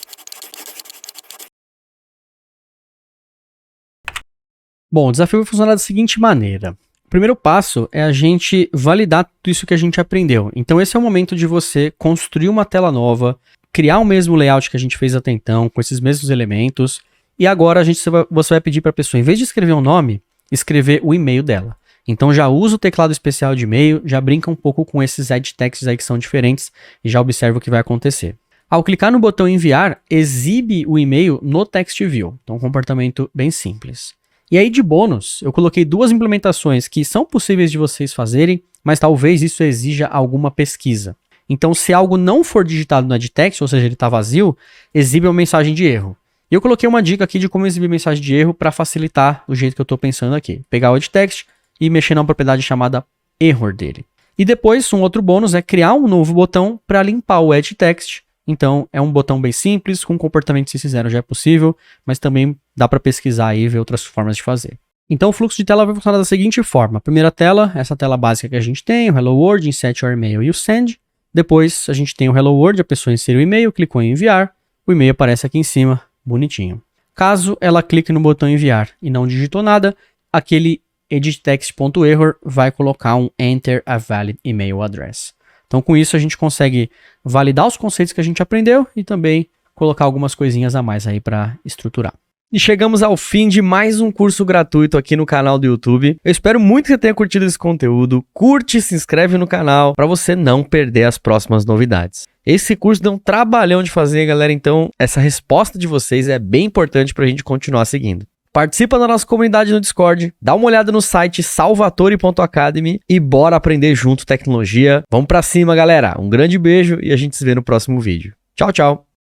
Bom, o desafio vai funcionar da seguinte maneira. O primeiro passo é a gente validar tudo isso que a gente aprendeu. Então esse é o momento de você construir uma tela nova, criar o mesmo layout que a gente fez até então, com esses mesmos elementos, e agora você vai pedir para a pessoa, em vez de escrever um nome, escrever o e-mail dela. Então já usa o teclado especial de e-mail, já brinca um pouco com esses edit texts aí que são diferentes e já observa o que vai acontecer. Ao clicar no botão enviar, exibe o e-mail no text view. Então um comportamento bem simples. E aí de bônus, eu coloquei duas implementações que são possíveis de vocês fazerem, mas talvez isso exija alguma pesquisa. Então se algo não for digitado no edit text, ou seja, ele está vazio, exibe uma mensagem de erro. E eu coloquei uma dica aqui de como exibir mensagem de erro para facilitar o jeito que eu estou pensando aqui. Pegar o edit text e mexer na propriedade chamada error dele. E depois, um outro bônus é criar um novo botão para limpar o edit text. Então, é um botão bem simples, com comportamento se fizeram já é possível, mas também dá para pesquisar aí e ver outras formas de fazer. Então, o fluxo de tela vai funcionar da seguinte forma. A primeira tela, essa tela básica que a gente tem, o Hello World, Insert Your Email e o Send. Depois, a gente tem o Hello World, a pessoa inseriu o e-mail, clicou em enviar, o e-mail aparece aqui em cima, bonitinho. Caso ela clique no botão enviar e não digitou nada, aquele editText.error vai colocar um Enter a Valid Email Address. Então com isso a gente consegue validar os conceitos que a gente aprendeu e também colocar algumas coisinhas a mais aí para estruturar. E chegamos ao fim de mais um curso gratuito aqui no canal do YouTube. Eu espero muito que você tenha curtido esse conteúdo. Curte e se inscreve no canal para você não perder as próximas novidades. Esse curso deu um trabalhão de fazer, galera, então essa resposta de vocês é bem importante para a gente continuar seguindo. Participa da nossa comunidade no Discord, dá uma olhada no site salvatore.academy e bora aprender junto tecnologia. Vamos pra cima, galera. Um grande beijo e a gente se vê no próximo vídeo. Tchau, tchau.